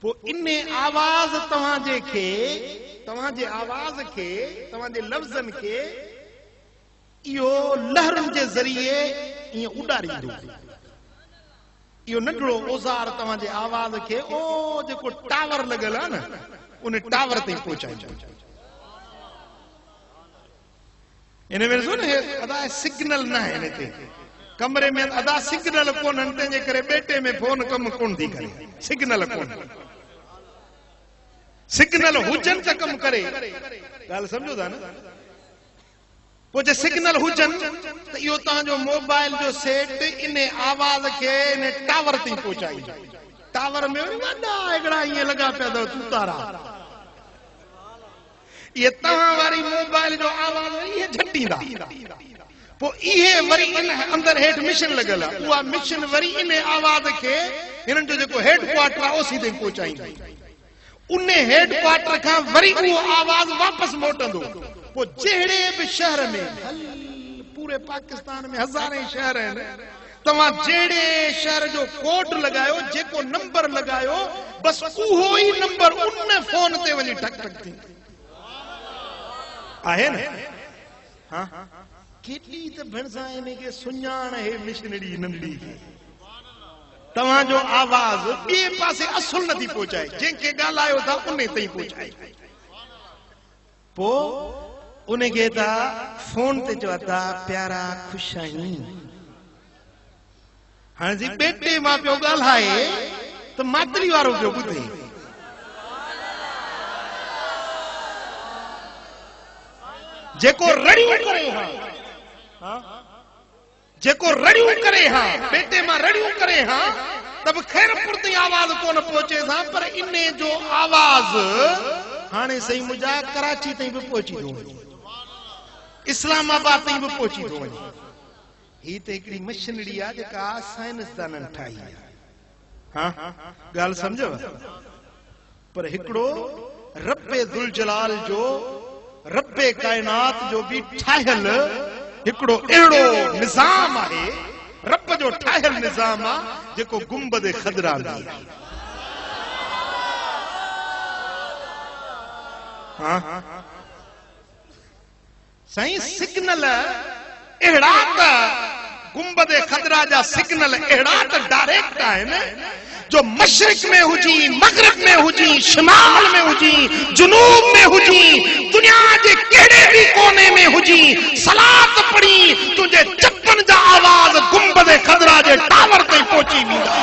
पोइ इन आवाज़ तव्हांजे आवाज़ खे, तव्हांजे लफ़्ज़नि खे इहो लहरुनि जे ज़रिए ईअं उॾारींदो। इहो नंढड़ो औज़ार तव्हांजे आवाज़ खे ओ जेको टावर लॻल आहे न, उन टावर ताईं पहुचाईंदो। इन में ॾिसो न, अदा सिग्नल न आहे हिन ते कमरे में, अदा सिग्नल कोन्हनि, तंहिंजे करे बेटे में फोन कमु कोन थी करे, सिग्नल कोन। सिग्नल हुजनि त कमु करे। ॻाल्हि सम्झो था न? पोइ जे सिग्नल हुजनि त इहो तव्हांजो मोबाइल जो सेट इन आवाज़ खे इन टावर ताईं पहुचाईंदो। टावर में वॾा हिकिड़ा ईअं लॻा पिया अथव तूतारा, ये तव्हां वारी मोबाइल जो आवाज़ इहे झटींदा। पोइ इहे वरी इन अंदरि हेठि मिशन लॻल आहे, उहा मिशन वरी इन आवाज़ खे हिननि जो जेको हेड क्वार्टर आहे ओसी ताईं पहुचाईंदा उन हेड क्वार्टर खां वरी उहो आवाज़ वापस मोटंदो पोइ जहिड़े बि शहर में पूरे पाकिस्तान में हज़ारे शहर आहिनि तव्हां जहिड़े शहर जो कोड लगायो जेको नंबर लगायो बस उहो ई नंबर उन फोन ते वञी ठक ठक थी आहे न हां केतली त भणसा इन के सुञाण है मिशनरी नंढड़ी तव्हां जो आवाज बे पासे असुल नथी पहुचाए जंहिंखे ॻाल्हायो था उन ताईं पहुचाए पो उन के ता फोन ते चवा था प्यारा खुश आहीं हां जी बेटे मां पियो ॻाल्हाए त मातरी वारो पियो ॿुधे जेको रड़ियूं करे हां जेको रड़ियूं करे हां बेटे मां रड़ियूं करे हां तब खैरपुर ताईं आवाज कोन पहुचे था पर इने जो आवाज हाणे सही मुंहिंजा कराची ताईं बि पहुची थो वञे इस्लामाबाद ताईं बि पहुची थो वञे ही त हिकिड़ी मशीनरी आहे जेका साइंसदाननि ठाही आहे हां ॻाल्हि सम्झव पर हिकिड़ो रब्बे दुल जलाल जो रब्बे कायनात जो भी ठाहियल हिकिड़ो अहिड़ो निज़ाम आहे रब जो ठाहियल निज़ाम आहे जेको गुंबद खदरा में आहे हां साईं सिग्नल अहिड़ा त गुंबद खदरा जा सिग्नल अहिड़ा त डायरेक्ट आहिनि जो मशरिक में हुजी मगरिब में हुजी शिमाल में हुजी जुनूब में हुजी दुनिया जे कहिड़े भी कोने में हुजी सलात पढ़ी तुझे चप्पन जा आवाज गुंबद खदरा जे टावर ते पहुची वेंदा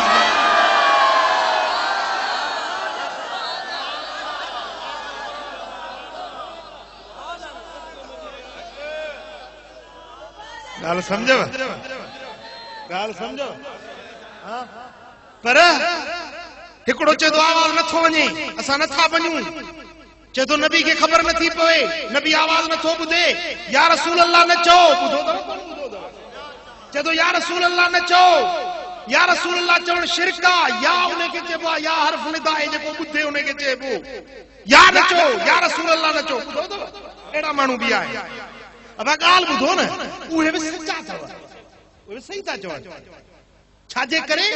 ॻाल्हि सम्झव ॻाल्हि सम्झो हां पर हिकिड़ो चए थो आवाज़ नथो वञे असां नथा वञूं चए थो नबी खे ख़बर नथी पवे नबी आवाज़ नथो ॿुधे या रसूल अल्लाह न चओ ॿुधो अथव चए थो या रसूल अल्लाह न चओ या रसूल अल्लाह चवण शिरक आहे या उनखे चइबो आहे या हर्फ निदा आहे जेको ॿुधे उनखे चइबो या न चओ या रसूल अल्लाह न चओ ॿुधो अथव अहिड़ा माण्हू बि आहिनि अब ॻाल्हि ॿुधो न उहे बि सचा अथव उहे सही था चवनि छाजे करे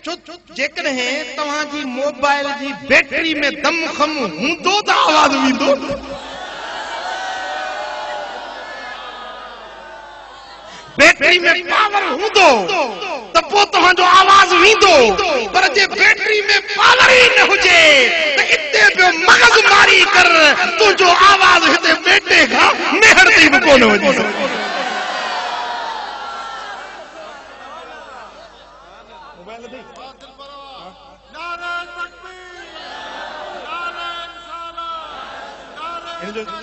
जेकॾहिं तव्हांजी मोबाइल जी बैटरी में दम खम हूंदो त आवाज़ वेंदो बैटरी में पावर हूंदो त पोइ तव्हांजो आवाज़ वेंदो पर जे बैटरी में पावर ई न हुजे त इते पियो मगज़ मारी कर तुंहिंजो आवाज़ हिते बेटे खां मेहर ताईं बि कोन वञी सघे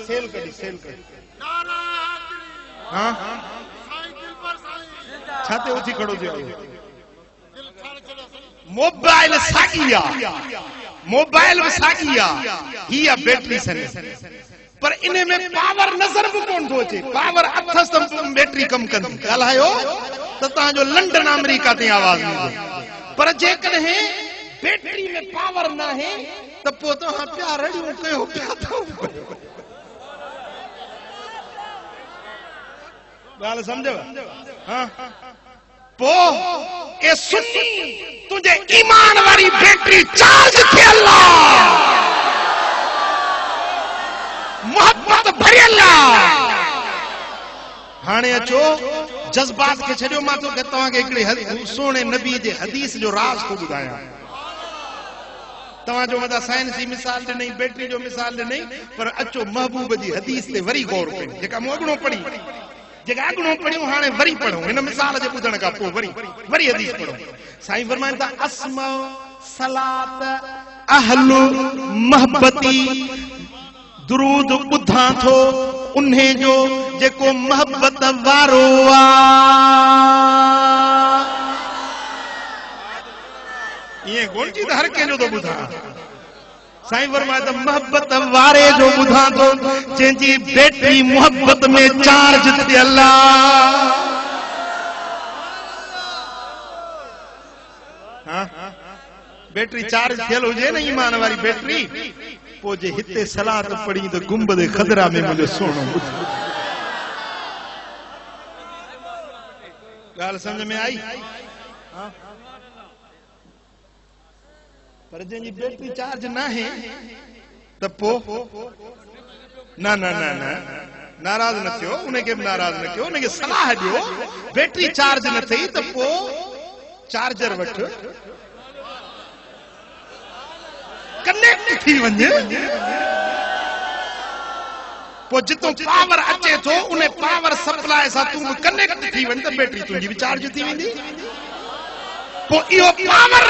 सेल करी हां छाते उथी खड़ो थियो मोबाइल सागी आहे ही आहे बैटरी सन पर इने में पावर नजर भी कोन थो अचे पावर अथस त बैटरी कम कंदी ॻाल्हायो त तव्हांजो लंडन अमेरिका ते आवाज़ ईंदो पर जेकॾहिं बैटरी में पावर न आहे त पोइ तव्हां पिया रड़ियूं कयो पिया थो ॻाल्हि सम्झव हां पो ए सुन्नी तुझे ईमान वारी बैटरी चार्ज थियल मोहब्बत भरियल हाणे अचो जज्बात के छड़ियो मां तो तव्हां खे हिकिड़े सोने नबी जे हदीस जो राज को ॿुधायां तव्हां जो मथा साइंसी मिसाल ॾिनई बैटरी जो मिसाल ॾिनई पर अचो महबूब जी हदीस ते वरी गौर कयो जेका मूं अॻिणो पढ़ी जेका अॻिणो पढ़ियूं हाणे वरी पढ़ूं हिन मिसाल जे ॿुधण खां पोइ वरी हदीस पढ़ूं साईं फरमाइनि था अस्मा सलात अहलु महबती दुरूद ॿुधां थो उन्हे जो जेको महबत वारो ये कोन जी हर कंहिंजो थो ॿुधां साईं फरमाए त मोहब्बत वारे जो ॿुधां थो जंहिंजी बैटरी मोहब्बत में चार्ज थियल आहे बैटरी चार्ज थियल हुजे न ईमान वारी बैटरी पो जे हिते सलात पढ़ी तो गुंबद खदरा में मुझे सोनो गाल समझ में आई हाँ? पर जंहिंजी बैटरी चार्ज ना है त पो ना ना ना ना नाराज न थियो उनके भी नाराज न कयो उनके सलाह दियो बैटरी चार्ज न थई त पो चार्जर वठ कनेक्ट थी वञे पो जितो पावर अचे थो उन पावर सप्लाई सां तू कनेक्ट थी वञ त बैटरी तुंहिंजी भी चार्ज थी वेंदी पो इहो पावर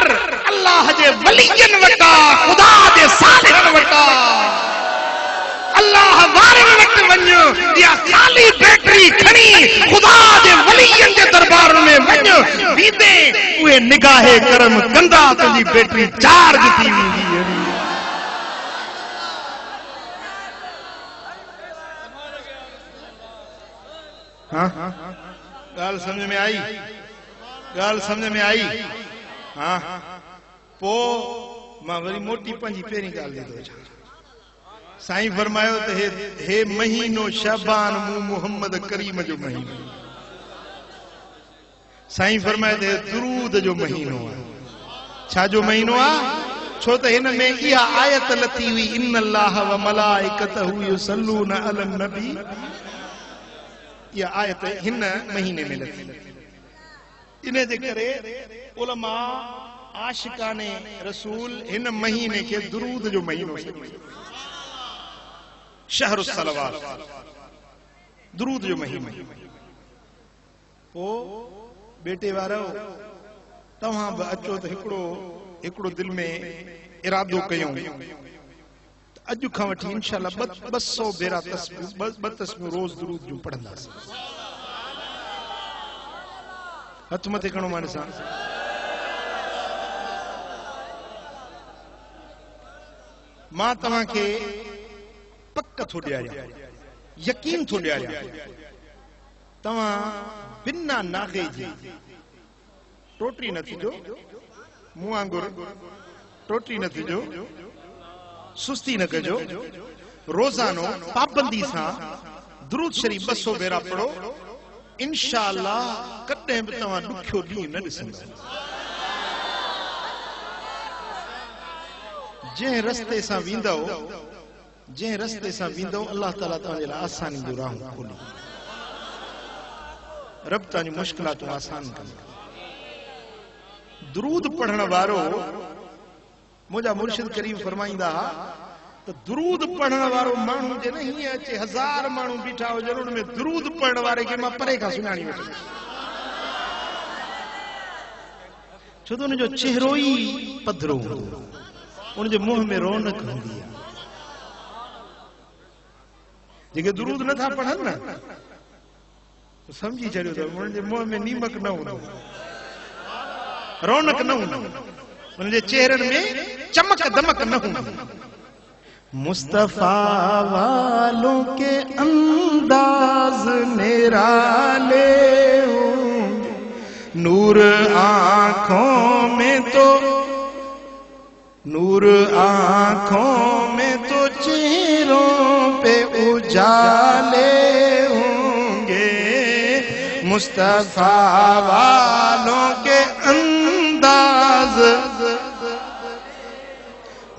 अल्लाह जे वलियन वटा खुदा जे सालिहन वटा अल्लाह वारन वट वञ या खाली बैटरी खणी खुदा जे वलियन जे दरबार में वञ वीदे उहे निगाहे करम कंदा तुंहिंजी बैटरी चार्ज थी वेंदी हाँ गाल समझ में आई गाल समझ में आई हाँ पो मां वरी मोटी पंजी पेरी गाल दे साईं फरमायो तो हे महीनो शबान मु मोहम्मद करीम जो महीनो साईं फरमायो तो दुरूद जो महीनो छा जो महीनो आ छो तो इन में इहा आयत लती हुई इन अल्लाह व मलाइकतहु युसल्लूना अलन नबी यह आयत हिन महीने में लती इने जे करे उलमा आशिकाने रसूल हिन महीने के दुरूद जो महीनो शहरुस सलवात दुरूद जो महीनो ओ बेटे वारो तव्हां बि अचो त हिकिड़ो दिल में इरादो कयूं अॼु खां वठी इंशाअल्लाह 200 भेरा तस्बीह रोज दुरूद जो पढ़ंदासीं हथ मथे खणो माने सां मां तव्हां खे पक थो ॾियारियां यकीन थो ॾियारियां तव्हां बिना नागे जी टोटरी न थिजो मूं वांगुरु टोटरी न थिजो सुस्ती न कजो रोजानो पाबंदी सां दुरूद शरीफ 200 भेरा पढ़ो इंशाअल्लाह कॾहिं बि तव्हां ॾुखियो ॾींहुं न ॾिसंदा जंहिं रस्ते सां वेंदव अल्लाह ताला तव्हांजे लाइ आसानी जो राह खोली रब तव्हांजी मुश्किलातूं आसान कंदो दुरूद पढ़ण वारो मुंहिंजा मुर्शिद करीम फरमाईंदा तो दुरूद पढ़ण वारो माण्हू जे न हीअं अचे 1000 माण्हू बीठा हुजनि उन में दुरूद पढ़ण वारे खे मां परे खां सुञाणी वठां छो तो उनजो चेहरो ई पधरो हूंदो उनजे मुंह में रौनक हूंदी आहे जेके दुरूद नथा पढ़नि न तो समझी छॾियो त उनजे मुंह में नीमक न हूंदो रौनक न हूंदी उनजे चेहरनि में चमक दमक न हूंदी मुस्तफा वालों के अंदाज निराले होंगे नूर आंखों में तो चेहरों पे उजाले होंगे मुस्तफा वालों के अंदाज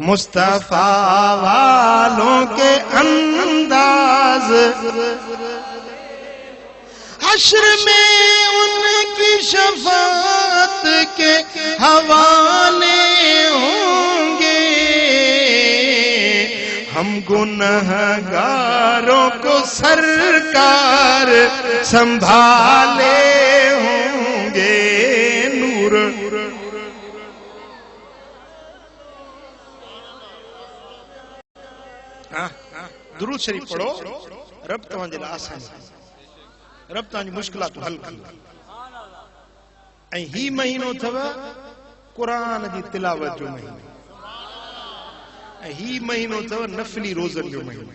मुस्तफा वालों के अंदाज हश्र में उनकी शफाअत के हवाले होंगे हम गुनहगारों को सरकार संभाले होंगे नूर दुरूद शरीफ पढ़ो रब तव्हांजे लाइ आसान रब तव्हांजी मुश्किलात हल कंदो ऐं ही महीनो अथव क़ुरान जी तिलावत जो महीनो ऐं ही महीनो अथव नफली रोज़न जो महीनो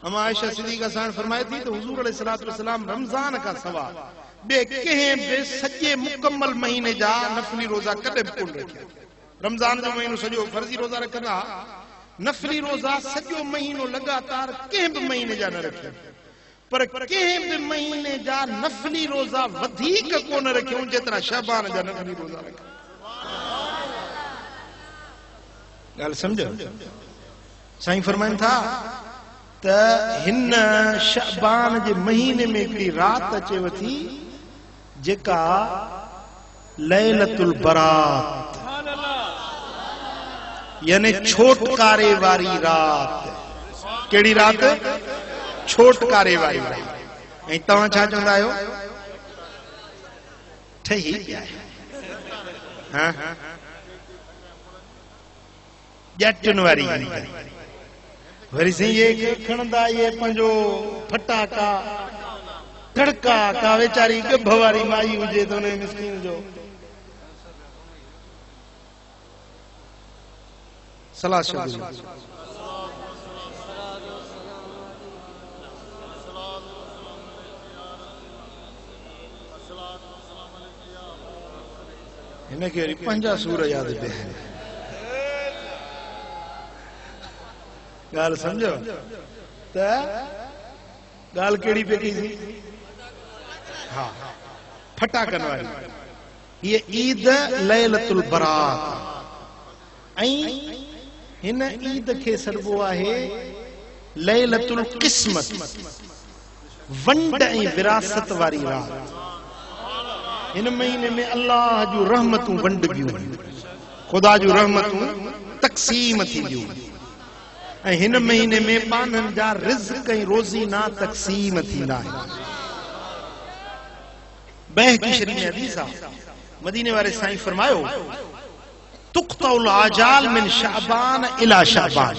अम्मा आयशा सिद्दीक़ा सां फरमाए थी तो हुजूर अलैहिस्सलातु वस्सलाम रमज़ान का सवा बे कंहिं बि सॼे मुकम्मल महीने जा नफली रोज़ा कॾहिं बि कोन रखिया रमज़ान जो महीनो सॼो फर्ज़ी रोज़ा रखंदा, नफ़ली रोज़ा सॼो महीनो लगातार कंहिं बि महीने जा न रखिया, पर कंहिं बि महीने जा नफ़ली रोज़ा वधीक कोन रखियूं जेतिरा शबान जा नफ़ली रोज़ा रखिया। ॻाल्हि सम्झो? साईं फरमाइनि था त हिन शबान जे महीने में हिकिड़ी रात अचेव थी जेका लैलतुल बरात, यानी छोटकारे वारी रात। कहिड़ी रात? छोटकारे वारी रात। ऐं तव्हां छा चवंदा आहियो? ठही पिया हां ॼटुनि वारी। वरी साईं ये खणंदा ये पंहिंजो फटाका तड़का का वेचारी गभ वारी माई हुजे त उन मिस्किन जो सलाह शब्द हिनखे वरी 50 सूर याद पिया आहिनि। ॻाल्हि सम्झो त ॻाल्हि कहिड़ी पई कई थी? हा फटाकनि वारी। हीअ ईद लैलतुल बरात, ऐं हिन ईद खे सॾिबो आहे लैलतुल क़िस्मत, वंड ऐं विरासत वारी रात। हिन महीने में अल्लाह जूं रहमतूं वंडबियूं, ख़ुदा जूं रहमतूं तक़सीम थींदियूं, ऐं हिन महीने में पाननि जा रिज़्क़ ऐं रोज़ीना तक़सीम थींदा आहिनि। बहकी शरीफ में हदीस आहे, मदीने वारे साईं फरमायो तुक़तउल आजाल मिन शाबान इला शाबान।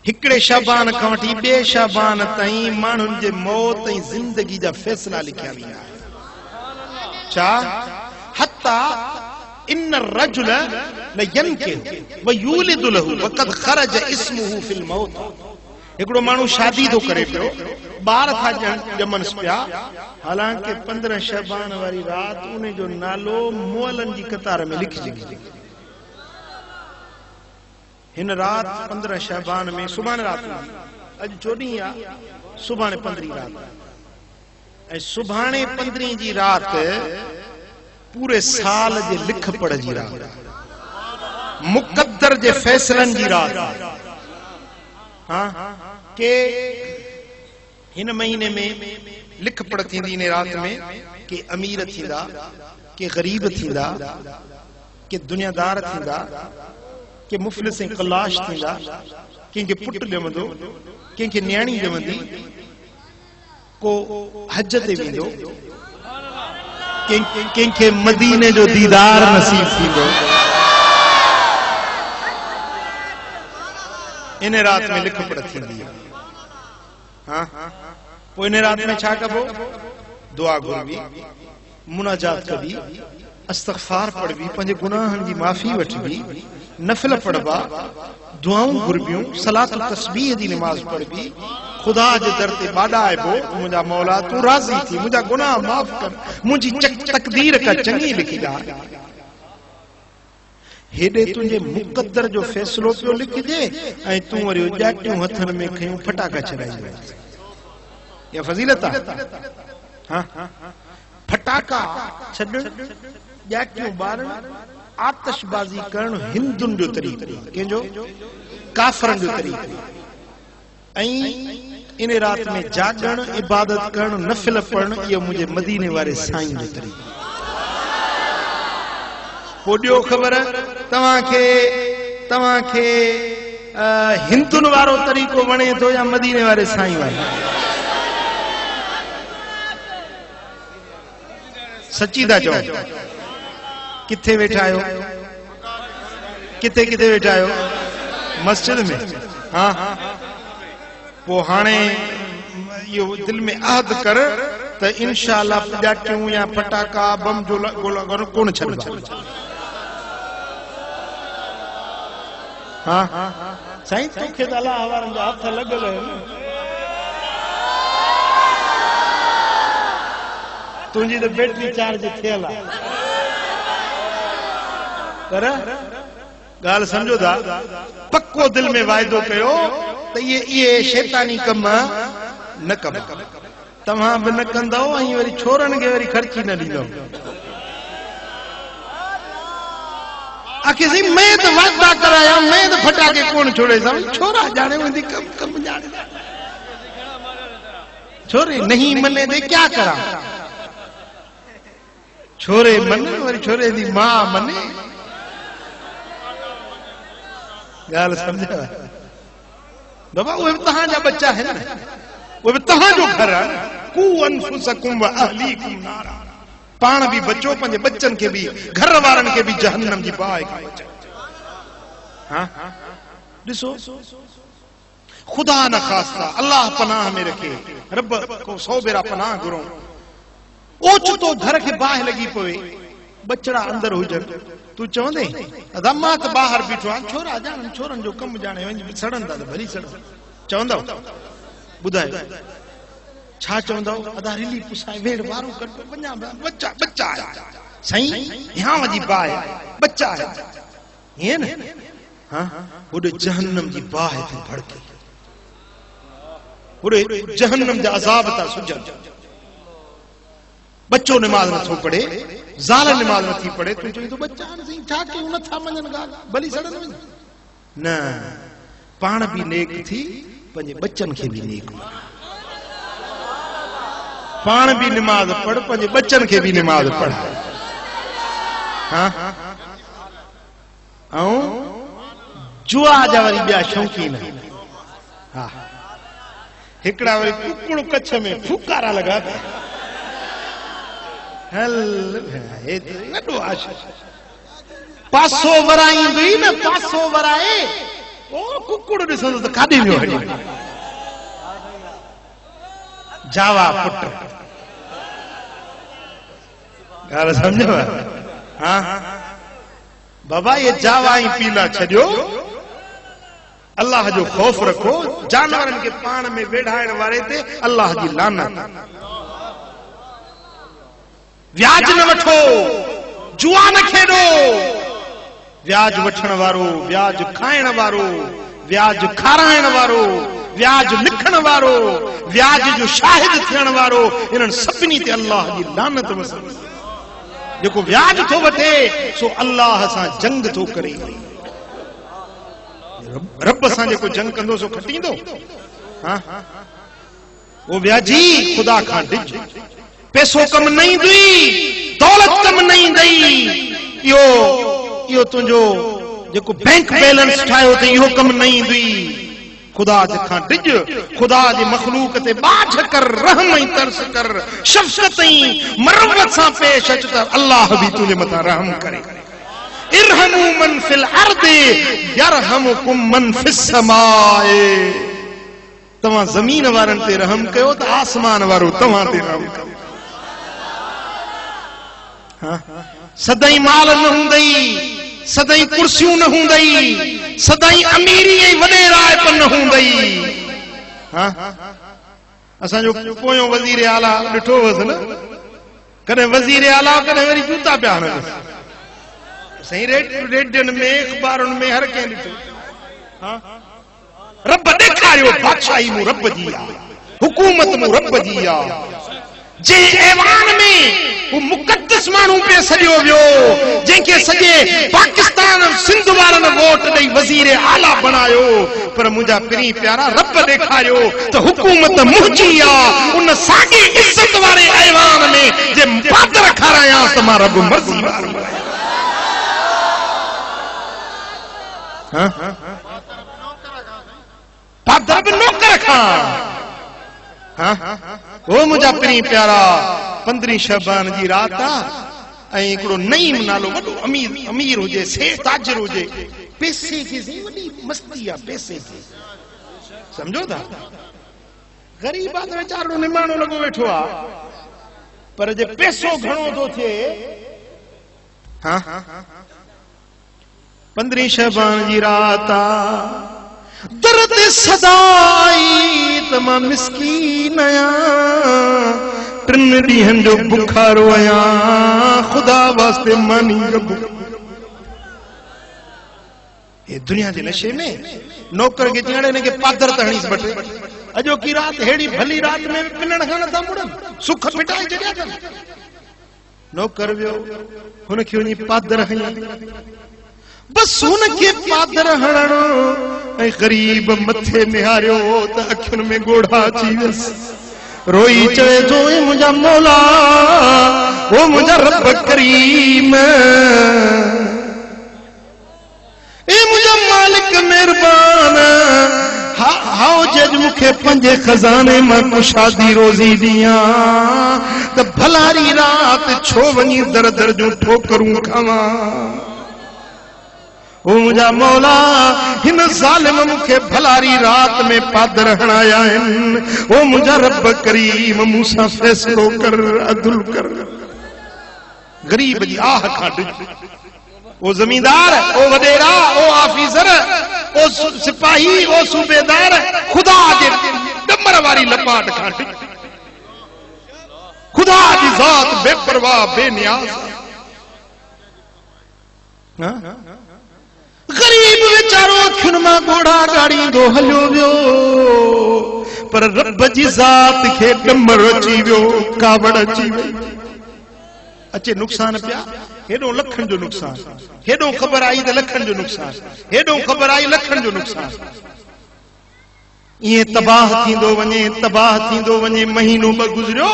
हिकिड़े शाबान खां वठी ॿिए शाबान ताईं माण्हुनि जे मौत ऐं ज़िंदगी जा फ़ैसिला लिखिया विया आहिनि। छा? हत्ता इन रजुल लयनकिह व यूलिदु लहु वक़द खरज इस्मुहु फिल मौत। हिकिड़ो माण्हू शादी थो करे पियो, ॿार था ॼमनि पिया, हालांकि 15 शबान वारी रात उन जो नालो मुअलनि जी कतार में लिखिजी वियो। हिन रात 15 शबान में सुभाणे रात, अॼु 14 आहे, सुभाणे 15 रात, ऐं सुभाणे 15 जी रात पूरे साल जे लिख पढ़ जी रात, मुक़द्दर जे फैसलनि जी रात। हाँ के हिन महीने में लिख पढ़ थींदी इन रात में, के अमीर थींदा, के गरीब थींदा, के दुनियादार थींदा, के मुफ़लिस ऐं कलाश थींदा, कंहिंखे पुटु ॼमंदो, कंहिंखे न्याणी ॼमंदी, को हज ते वेंदो, कंहिंखे मदीने जो दीदार नसीब थींदो। इन रात में लिख पढ़ थींदी है। हाँ पोइ इन रात में छा कबो? दुआ घुरबी, मुनाजात कबी, इस्तग़फ़ार पढ़बी, पंहिंजे गुनाहनि जी माफ़ी वठबी, नफ़िल पढ़बा, दुआऊं घुरबियूं, सलात तस्बीह जी नमाज़ पढ़बी, खुदा जे दर ते ॿाॾाइबो, मुंहिंजा मौला तूं राज़ी थी, मुंहिंजा गुनाह माफ़ कर, मुंहिंजी तक़दीर का चङी लिखी ॾार। हेॾे तुंहिंजे मुक़द्दर जो फ़ैसिलो पियो लिखिजे, ऐं तूं वरी ॼाटियूं हथनि में खयूं फटाका छॾाईंदो। इहा फ़ज़ीलत आहे। हाँ फटाका छॾणु, ॼाटियूं ॿारणु, आतिशबाज़ी करणु हिंदुनि जो तरीक़ो, कंहिंजो? काफ़रनि जो तरीक़ो। ऐं इन रात में जागणु, इबादत करणु, नफ़िल पढ़णु, इहो मुंहिंजे मदीने वारे साईं जो तरीक़ो। पोइ ॾियो ख़बर तव्हांखे हिंदुनि वारो तरीक़ो वणे थो या मदीने वारे साईं वारो? सची था चओ? किथे वेठा आहियो? किथे किथे वेठा आहियो? मस्जिद में? हाँ पोइ हाणे इहो दिलि में अहद कर त इंशाअल्लाह ॼाटियूं या फटाका बम जो कोन छॾबा। हाँ साईं तोखे त अलाह वारनि जा हथ लॻल आहिनि, तुंहिंजी त बैटरी चार्ज थियल आहे। पर गाल समझो था पक्को दिल में वायदो कयो तो ये शैतानी कम न कम तव्हां भी न कंदो ऐं वरी छोरन के वरी खर्ची न ॾींदो आखिर सही मैं तो वादा कराया मैं तो फटाके कौन छोड़े सब छोरा जाने में कम जाने छोरे नहीं मने दे क्या करा छोरे मन वरी छोरे दी मां मने गाल समझा बाबा वो तहां जा बच्चा है ना वो तहां जो घर है कू अनफुसकुम व अहलीकुम नारा पाण भी बचो पंजे बच्चन के भी घर वारन के भी जहन्नम जी बाहि का बचा हां दिसो खुदा न खास्ता अल्लाह पनाह में रखे रब को 100 बेरा पनाह घुरो ओचतो घर के बाहि लगी पवे बचड़ा अंदर हुजन तू चवंदे अदमा त बाहर बीठो आ छोरा जान छोरन जो कम जाने वञ सड़न दा भली सड़ चवंदो बुधाए छा चवंदो अदा रिली पुसाए वेड़ वारो कर वञा बच्चा बच्चा है सही यहां वजी बाह बच्चा है ये न हां ओडे जहन्नम जी बाह थी भड़के ओडे जहन्नम जा अजाब ता सुजन बच्चो नमाज न थो पढ़े ज़ाल नमाज न थी पढ़े तू चई तो बच्चा सही छा के न था मनन गाल भली सड़न न पाण भी नेक थी पंजे बच्चन के भी नेक पाण भी नमाज पढ़ पंजे बच्चन के भी नमाज पढ़ हां ऐं जुआ जा वरी ॿिया शौक़ीन हा हिकड़ा वरी कुकड़ कच्छ में फुकारा लगा हल हे नडो आश पासो वराई भी न पासो वराए ओ कुकड़ ॾिसंदो त काॾे वियो हली जावा पुट गाल समझो हां बाबा ये जावा ही पीला छड़ियो अल्लाह जो खौफ रखो जानवरन के पान में वेढ़ाइण वारे ते अल्लाह जी लानत व्याज न वठो जुआ न खेडो व्याज वठण वारो व्याज खाइण वारो व्याज खाराइण वारो व्याज लिखण वारो व्याज जो शाहिद थियण वारो इन्हनि सभिनी ते अल्लाह जी लानत वसे जेको व्याज थो वठे सो अल्लाह सां जंग थो करे रब सां जेको जंग कंदो सो खटींदो हां वो व्याजी खुदा खां डिज पैसो कम नहीं दी दौलत कम नहीं दई यो तुझो जेको बैंक बैलेंस ठायो ते यो कम नहीं दी खुदा जखां डिज खुदा जी मखलूक ते बाझ कर रहम ऐं तरस कर शफकत ऐं मरवत सां पेश अच त अल्लाह भी तुझे मथा रहम करे इरहमु मन फिल अर्दि यरहमुकुम मन फिस समाए तव्हां ज़मीन वारन ते रहम कयो त आसमान वारो तव्हां ते रहम करे सदाई माल न हुंदई सदाई कुर्सियों न हुंदई सदाई अमीरी ऐं वॾे रायप न हुंदई हां असां जो पोयो वज़ीर आला ॾिठो वस न कॾहिं वज़ीर आला कॾहिं वरी जूता पिया हणनि सही रेडियन में अखबारन में हर कंहिं ॾिठो हां रब ॾेखारियो बादशाही मूं रब जी आहे हुकूमत मूं रब जी आहे जे ऐवान में वो मुकद्दस मानू पे सॼो वियो जंहिंखे सॼे पाकिस्तान सिंध वारन वोट ॾेई वज़ीर आला बणायो पर मुंहिंजा पिरी प्यारा रब ॾेखारियो त हुकूमत मुंहिंजी आहे उन साॻी इज़त वारे ऐवान में जे पादर खारायां त मां रब मर्ज़ी वारो हां पादर बि नौकर खां हां ओ मुंहिंजा पिरी प्यारा 15 शबान जी रात आ एकड़ो नईम नालो वडो अमीर हुजे सेठ ताजर हुजे पैसे की सी वडी मस्ती आ पैसे की समझो था गरीब आदमी बेचारो निमाणो लगो बैठो आ पर जे पैसो घणो तो थे हां 15 शबान जी रात आ दर्द सदाई तमा मिस्कीन आया टिन ॾींहंनि जो बुखारो आया खुदा वास्ते मानी ये दुनिया के नशे में नौकर के चीणे ने के पादर तहणी बटे अजो की रात हेड़ी भली रात में पिनण खान था मुड़न सुख पिटाई जगह था नौकर वियो हुन के वनी पादर हई बस हुन के पादर हणो ऐ गरीब मथे निहारियो त अखियुन में गोढ़ा अची वियस रोई चवे जो ए मुंजा मौला ओ मुंजा रब करीम ए मुझा मालिक मेहरबान हाओ जज मुखे पंजे खजाने में कुशादी रोजी दिया तो भलारी रात छो वनी दर दर जो ठोकरूं खावा ओ मुझा मौला हिन जालिम मुखे भलारी रात में पादर हणाया ओ मुझा रब करीम मूसा फैसलो कर अदुल कर गरीब जी आह खाड़ ओ जमींदार ओ वडेरा ओ ऑफिसर ओ सिपाही ओ सूबेदार खुदा जे डमर वारी लपाट खाटी खुदा की जात बेपरवाह बेनियाज गरीब बेचारो अखियुनि मां गोड़ा गाड़ी दो हलियो वियो पर रब जी जात खे डमर अची वियो कावड़ अची वई अचे नुकसान पिया हेडो लखन जो नुकसान हेडो खबर आई तो लखन जो नुकसान हेडो खबर आई लखन जो नुकसान ये तबाह थींदो वने महीनो ब गुजरियो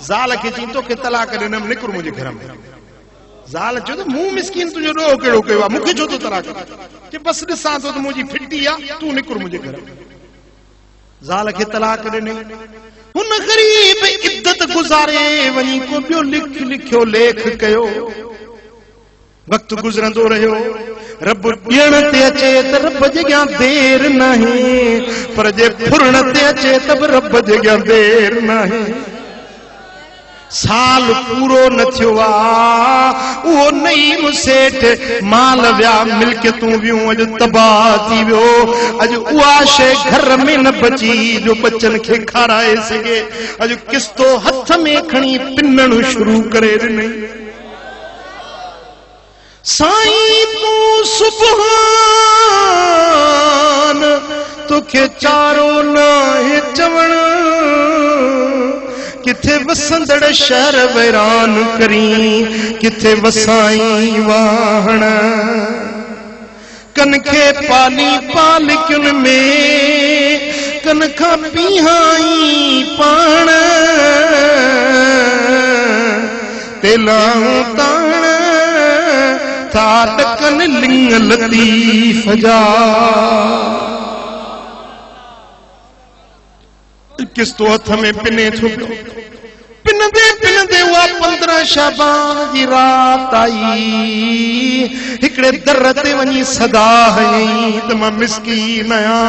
ज़ाल के चई तो के तलाक ॾिनम निकिर मुंहिंजे घर में ज़ाल चयो त मूं मिस्किन तुंहिंजो ॾोह कहिड़ो कयो आहे मूंखे छो थो तलाक के बस ॾिसां थो त मुंहिंजी फिटी आहे तूं निकिर मुंहिंजे घर में ज़ाल खे तलाक ॾिनी हुन गरीब इद्दत गुजारे वनी को बियो लिखियो लेख कयो वक्त गुजरंदो रहियो रब ॾियण ते अचे त रब जे अॻियां देर नाहे पर जे फुरण ते अचे त बि रब जे अॻियां देर नाहे साल पूरो न थियो आहे उहो नईम सेठ माल विया मिल्कियतूं वियूं अॼु तबाह थी वियो अॼु उहा शइ घर में न बची जो बच्चन खे खाराए सघे अॼु किस्तो हथ में खणी पिनण शुरू करे ॾिनई साईं तूं सुभान तोखे चारो नाहे चवण किथे वसंदड़ शहर वैरान करी किथे वसाई वाहण कन खे पाली पालिकुन में कन खां पीहाई पाण तेलाऊं ताण था डकन लिंग लतीफ जा किस्तो हथ में पिने थो पिनंदे पिनंदे उहा 15 शाबान जी रात आई हिकड़े दर ते वञी सदा हई त मां मिस्कीन आहियां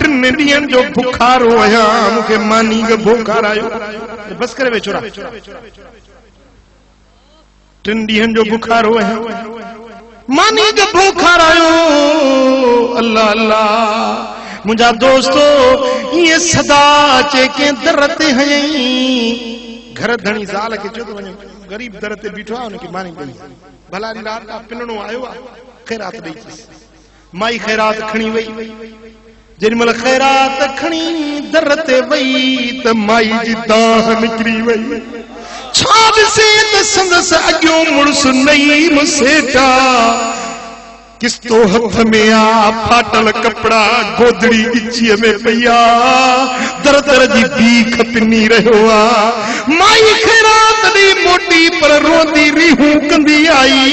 3 ॾींहंनि जो बुखारो आहियां मूंखे मानी जो बुखार आयो बस करे वे छोरा 3 ॾींहंनि जो बुखारो आहियां मानी जो बुखार आयो अल्लाह अल्लाह मुझा दोस्तो ये सदा चे के दर ते हई घर धणी ज़ाल के चो वने गरीब दर ते बीठो आ उनके मानी पई भलारी रात का पिनणो आयो आ खैरात दई माई खैरात खणी वई जेमल खैरात खणी दर ते वई त माई जी दाह निकरी वई छा से त संदस अॻियो मुड़स नई मुसेटा किस्तो हथ में आ फाटल कपड़ा गोदड़ी गिची में पया दर दर जी भीख पिनी रहो आ माई खैरात दी मोटी पर रोंदी रिहूं कंदी आई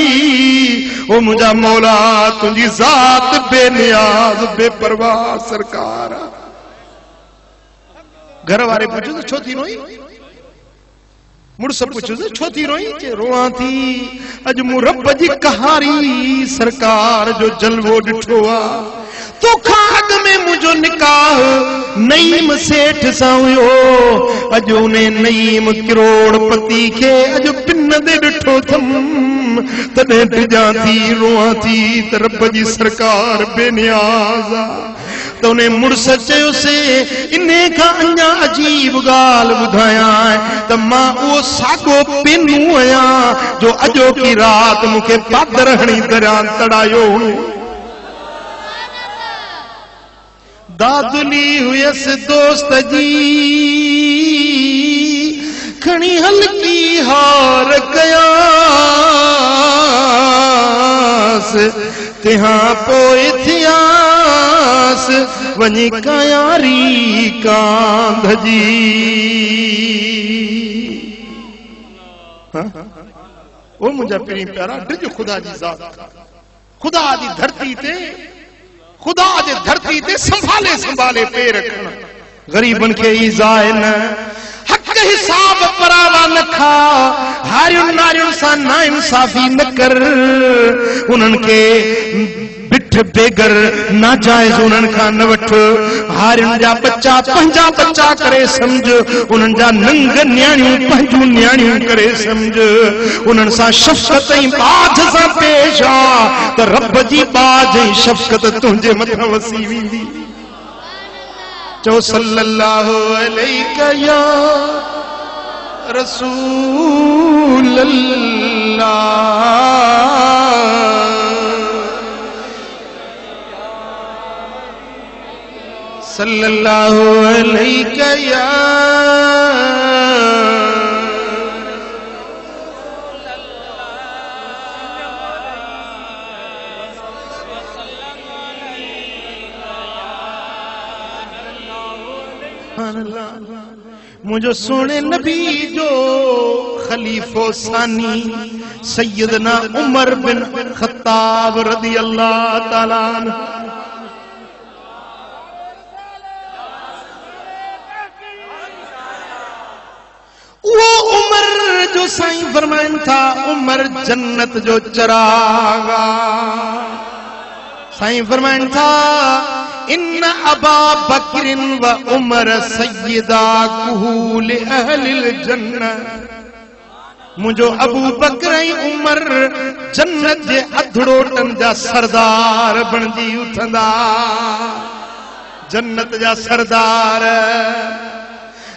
ओ मुझा मौला तुझी जात बेनियाज बेपरवाह सरकार घर वाले पूछो तो छो थी रोई मुड़स पूछो छो थी रोई चे रोआ थी अज मु रब जी कहारी सरकार जो जलवो ॾिठो आ तो खाग में मुझो निकाह नईम सेठ सां हुयो अज उन नईम करोड़पति खे अज पिन दे ॾिठो थम तॾहिं टिजा थी रोआ थी त रब जी सरकार बेनियाज आ तो उन्हें मुड़स चयो से इन्हे का अन्या अजीब गाल बुधाया त मां वो सागो पिनू आया जो अजो की रात मुखे पादर हणी दरिया तड़ायो दादुली हुयस दोस्त जी खणी हल्की हार कयास तिहां पोइ थियास वञी कयारी कांध जी। ओ मुंहिंजा पहिरीं प्यारा डिज खुदा जी ज़ात खुदा जी धरती ते खुदा जे धरती ते संभाले संभाले पे रखण गरीबन के ईज़ाए न हक हिसाब परावा न खा हारियुन नारियुन सा ना इंसाफी न कर उन्हन के बिठ बेगर नाजायज उन्हन खां न वठ हारियुन जा बच्चा पंहिंजा बच्चा करे समझ उन्हन जा नंग न्याणियूं पंहिंजूं न्याणियूं करे समझ उन्हन सां शफ़क़त ऐं बाझ सां पेश आ त रब जी बाझ ऐं शफ़क़त तुंहिंजे मथां वसी वेंदी। चो सल्लल्लाहु अलैहि या रसूल अल्लाह सल्लल्लाहु अलैहि या मुझो सोने नबी जो खलीफो सानी सैयदना उमर बिन खत्ताब रदी अल्लाह ताला अन्हु वो उमर जो साईं फरमाइन था उमर जन्नत जो चरागा साईं फरमाइन था इन अबा बकरिन व उमर सय्यदा कुहूल अहलिल जन्नत मुझो अबू बकर ऐं उमर जन्नत जे अधड़ोटन जा सरदार बणजी उठंदा जन्नत जा सरदार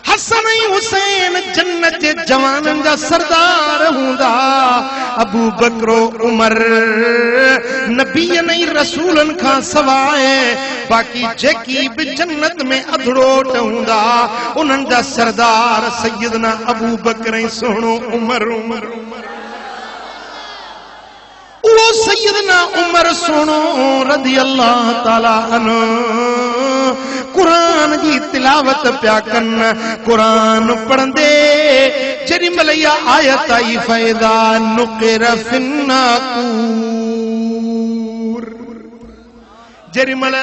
हसन ऐं हुसैन जन्नत जे जवानन जा सरदार हूंदा अबू बकरो उमर नबीयन ऐं रसूलन खां सवाइ बाक़ी जेकी भी जन्नत में अधड़ोट हूंदा उन्हनि जा सरदार सैयदना अबू बकर ऐं सोहणो उमर उमर वो सैयदना उमर सोहणो रज़ी अल्लाह ताला अन्हु कुरान की तिलावत प्या कन कुरान पढ़ंदे जेॾी महिल इहा आयत आई फ़ैज़ा नुक़िर फ़िन्नाक़ूर जेॾी महिल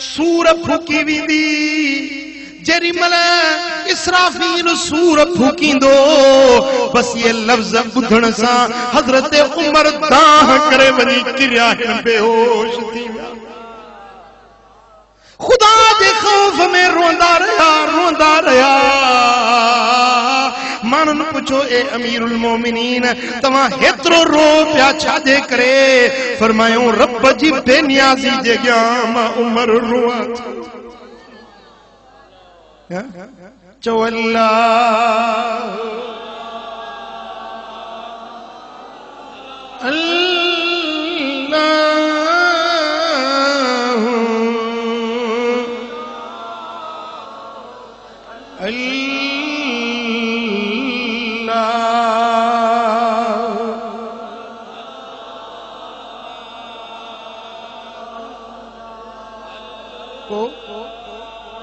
सूर फूकी वेंदी जेॾी महिल इसराफील सूर फूकींदो बस ये लफ्ज़ ॿुधण सां हज़रत उमर दाह करे वञी किरिया बेहोश थी विया खुदा के खौफ में रोंदा रहा मानन पुछो ए अमीरुल मोमिनीन तवा हेतरो रो पिया छाजे करे फरमायो रब जी बेनियाजी जे गया मां उमर रोआ चो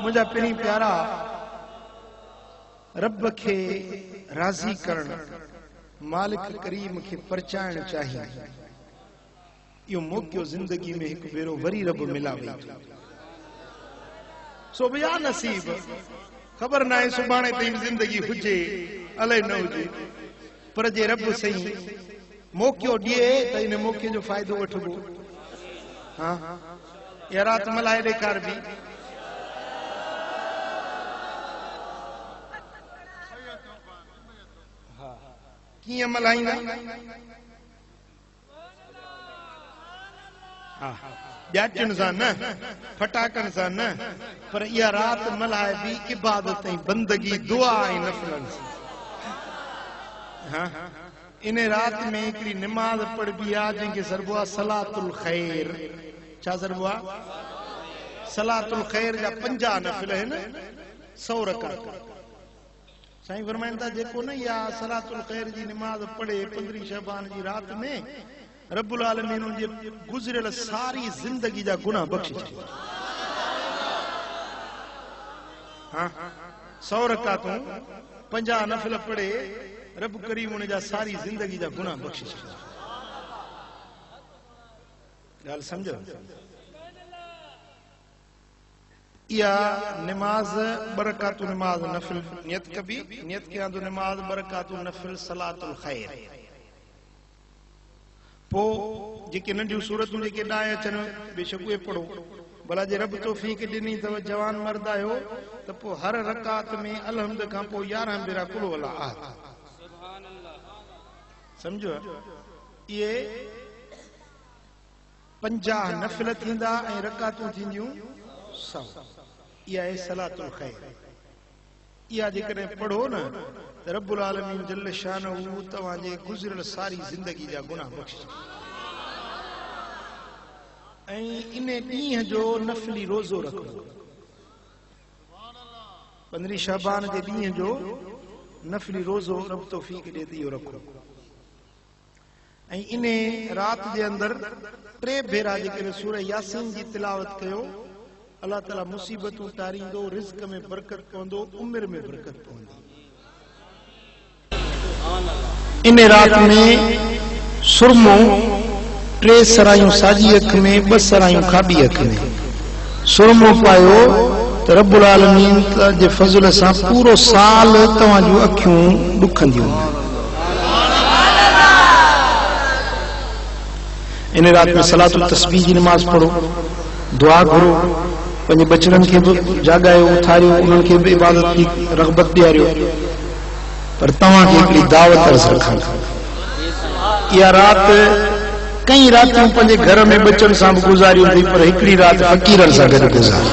मुझा पहिरीं प्यारा रब के राज़ी करण मालिक करीम के परचाइण चाहिए यो मौक़ो जिंदगी में एक बेरो वरी रब मिलावे सो बिया नसीब खबर ना है सुभाणे ताईं जिंदगी हुजे अलाए न हुजे पर जे रब सही मौक़ो दिए त इन मौक़े जो फायदो वठबो हां या रात मलाए ॾेखार भी किए मल्हाईंदा ॼाचण सां न फटाकन सां न पर इहा रात मल्हाए बि इबादत ऐं बंदगी दुआ ऐं नफ़लनि सां इन रात में हिकिड़ी निमाज़ पढ़बी आहे जंहिंखे सरबो आहे सलातुल ख़ैर छा सरबो आहे सलातुल खैर जा 50 नफिल है 100 रकात साईं फरमाइन था जेको न या सलातुल खैर जी नमाज पढ़े 15 शबान जी रात में रब्बुल आलमीन उनजे गुजरियल सारी जिंदगी जा गुनाह बख्शे छॾे हां 100 रकातूं 50 नफिल पढ़े रब करीम उन जा सारी जिंदगी जा गुनाह बख्शे छॾे गाल समझो या नमाज बरकातु नमाज नफिल नियत कभी नियत के आंदो नमाज बरकातु नफिल सलातुल खैर पो जेके नंढियूं सूरतूं जेके ॾाए अचनि बेशक उहे पढ़ो भला जे रब तौफीक ॾिनी अथव जवान मर्द आहियो त पोइ हर रकात में अलहम्द खां पोइ 11 भेरा कुल वला आहद समझो ये 50 नफिल थींदा ऐं रकातूं थींदियूं 100 इहा आहे सलातुल खैर इहा जेकॾहिं पढ़ो न त रब्बुल आलमीन जल शानहू तव्हांजे गुज़िरियल सारी ज़िंदगी जा गुनाह बख़्शे ऐं इन ॾींहं जो नफ़िली रोज़ो रखो 15 शाबान जे ॾींहं जो नफ़िली रोज़ो रब तौफीक ॾे त इहो रखो ऐं इन रात जे अंदरि 3 भेरा जेकॾहिं सूरह यासीन जी तिलावत कयो अल्लाह ताला मुसीबतूं टारींदो रिज़्क में बरकत पवंदो उम्र में बरकत पवंदी इन रात में सुरमो 3 सरायूं साॼी अख में 2 सरायूं खाॿी अख में सुरमो पायो त रब्बुल आलमीन जे फज़ल सां पूरो साल तव्हां जूं अखियूं ॾुखंदियूं इन रात में सलातुल तस्बीह जी नमाज पढ़ो दुआ घुरो पंहिंजे बचड़नि खे बि जाॻायो उथारियो उन्हनि खे बि इबादत जी रग़बत ॾियारियो पर तव्हांखे हिकिड़ी दावत अर्ज़ रखां इहा राति कई रातियूं पंहिंजे घर में बचनि सां बि गुज़ारियूं अथई पर हिकिड़ी राति फ़क़ीरनि सां गॾु गुज़ारी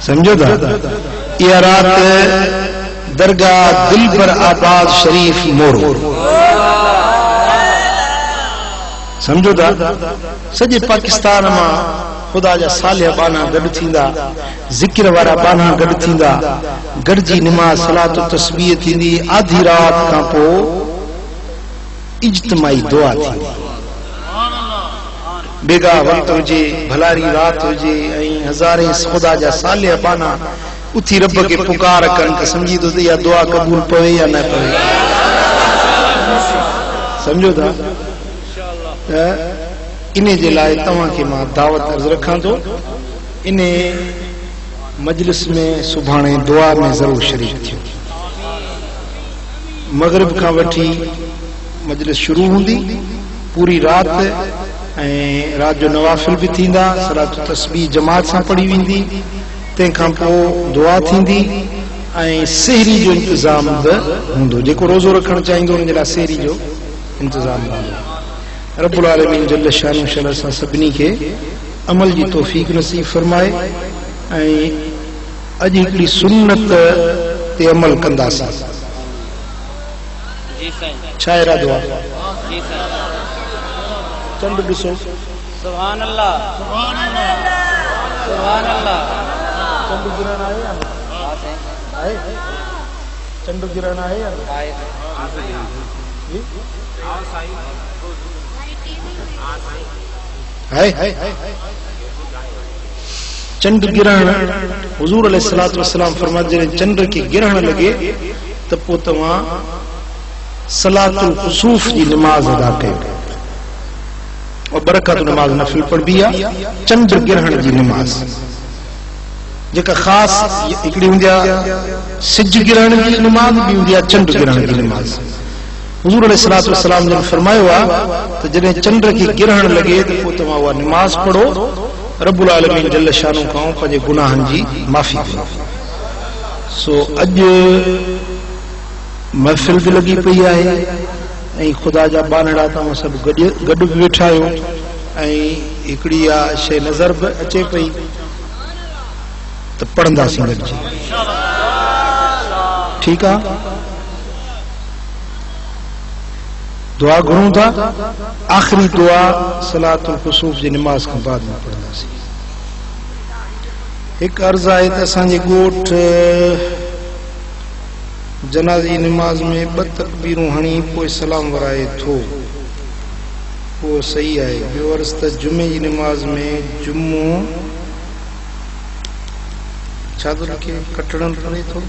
समझो था इहा राति दरगाह दिलबर आबाद शरीफ मोरो समझो था सॼे पाकिस्तान मां खुदा जा सालिह बाना गॾु थींदा ज़िक्र वारा बाना गॾु थींदा गॾिजी निमाज़ सलात तस्बीह थींदी आधी रात खां पोइ इज्तिमाई दुआ थींदी बेगा वक़्तु हुजे भलारी रात हुजे ऐं हज़ारे खुदा जा सालिह बाना उथी रब खे पुकार कनि त समझी थो त इहा दुआ क़बूल पवे या न पवे समझो था इन जे लाइ तव्हांखे मां दावत अर्ज़ रखां थो इन मजलिस में सुभाणे दुआ में ज़रूर शरीक थियो मगरिब खां वठी मजलिस शुरू हूंदी पूरी रात ऐं राति जो नवाफ़िल बि थींदा सलात तस्बीह जमात सां पढ़ी वेंदी तंहिंखां पोइ दुआ थींदी ऐं सहरी जो इंतज़ाम बि हूंदो जेको रोज़ो रखणु चाहींदो हुन जे लाइ सहरी जो इंतज़ाम हूंदो रब्बुल आलमीन जल शान शरह सां सभिनी खे अमल जी तौफ़ीक़ नसीब फरमाए ऐं अॼु हिकिड़ी सुन्नत ते अमल कंदासीं छा इरादो आहे चंड ॾिसो सुभान अल्लाह सुभान अल्लाह चंड गिरण आहे या आहे चंड गिरण आहे या चंड गिरण हुजूर अलैहिस्सलातु वस्सलाम फरमाते जॾहिं चंड खे गिरण लॻे त पोइ तव्हां सलातुल कुसूफ जी नमाज़ अदा कयो और बरकत नमाज नफिल पढ़बी आहे चंड गिरण जी नमाज़ जेका ख़ास हिकिड़ी हूंदी आहे सिज गिरण जी नमाज़ बि हूंदी आहे चंड गिरण जी नमाज़ हुजूर अलैहिस्सलातु वस्सलाम जन फरमायो आहे त जॾहिं चंड खे गिरण लॻे त पोइ तव्हां उहा नमाज़ पढ़ो रब्बुल आलमीन जल शानो खां पंहिंजे गुनाहनि जी माफ़ी कयो सो अॼु महफ़िल बि लॻी पई आहे ऐं ख़ुदा जा बानड़ा तव्हां सभु गॾु बि वेठा आहियो ऐं हिकिड़ी इहा शइ नज़र बि अचे पई त पढ़ंदासीं गॾिजी ठीकु आहे दुआ घुरूं था आखिरी दुआ सलातुल कुसूफ जी नमाज के बाद में पढ़ंदासीं। एक अर्ज आहे त असांजे ॻोठ जनाज़े जी नमाज में 2 तकबीरूं हणी पोइ सलाम वराए थो, वो सही है। ॿियो अर्ज़ त जुमे जी नमाज में जुमो छा थो लिखे कटड़न पड़े थो।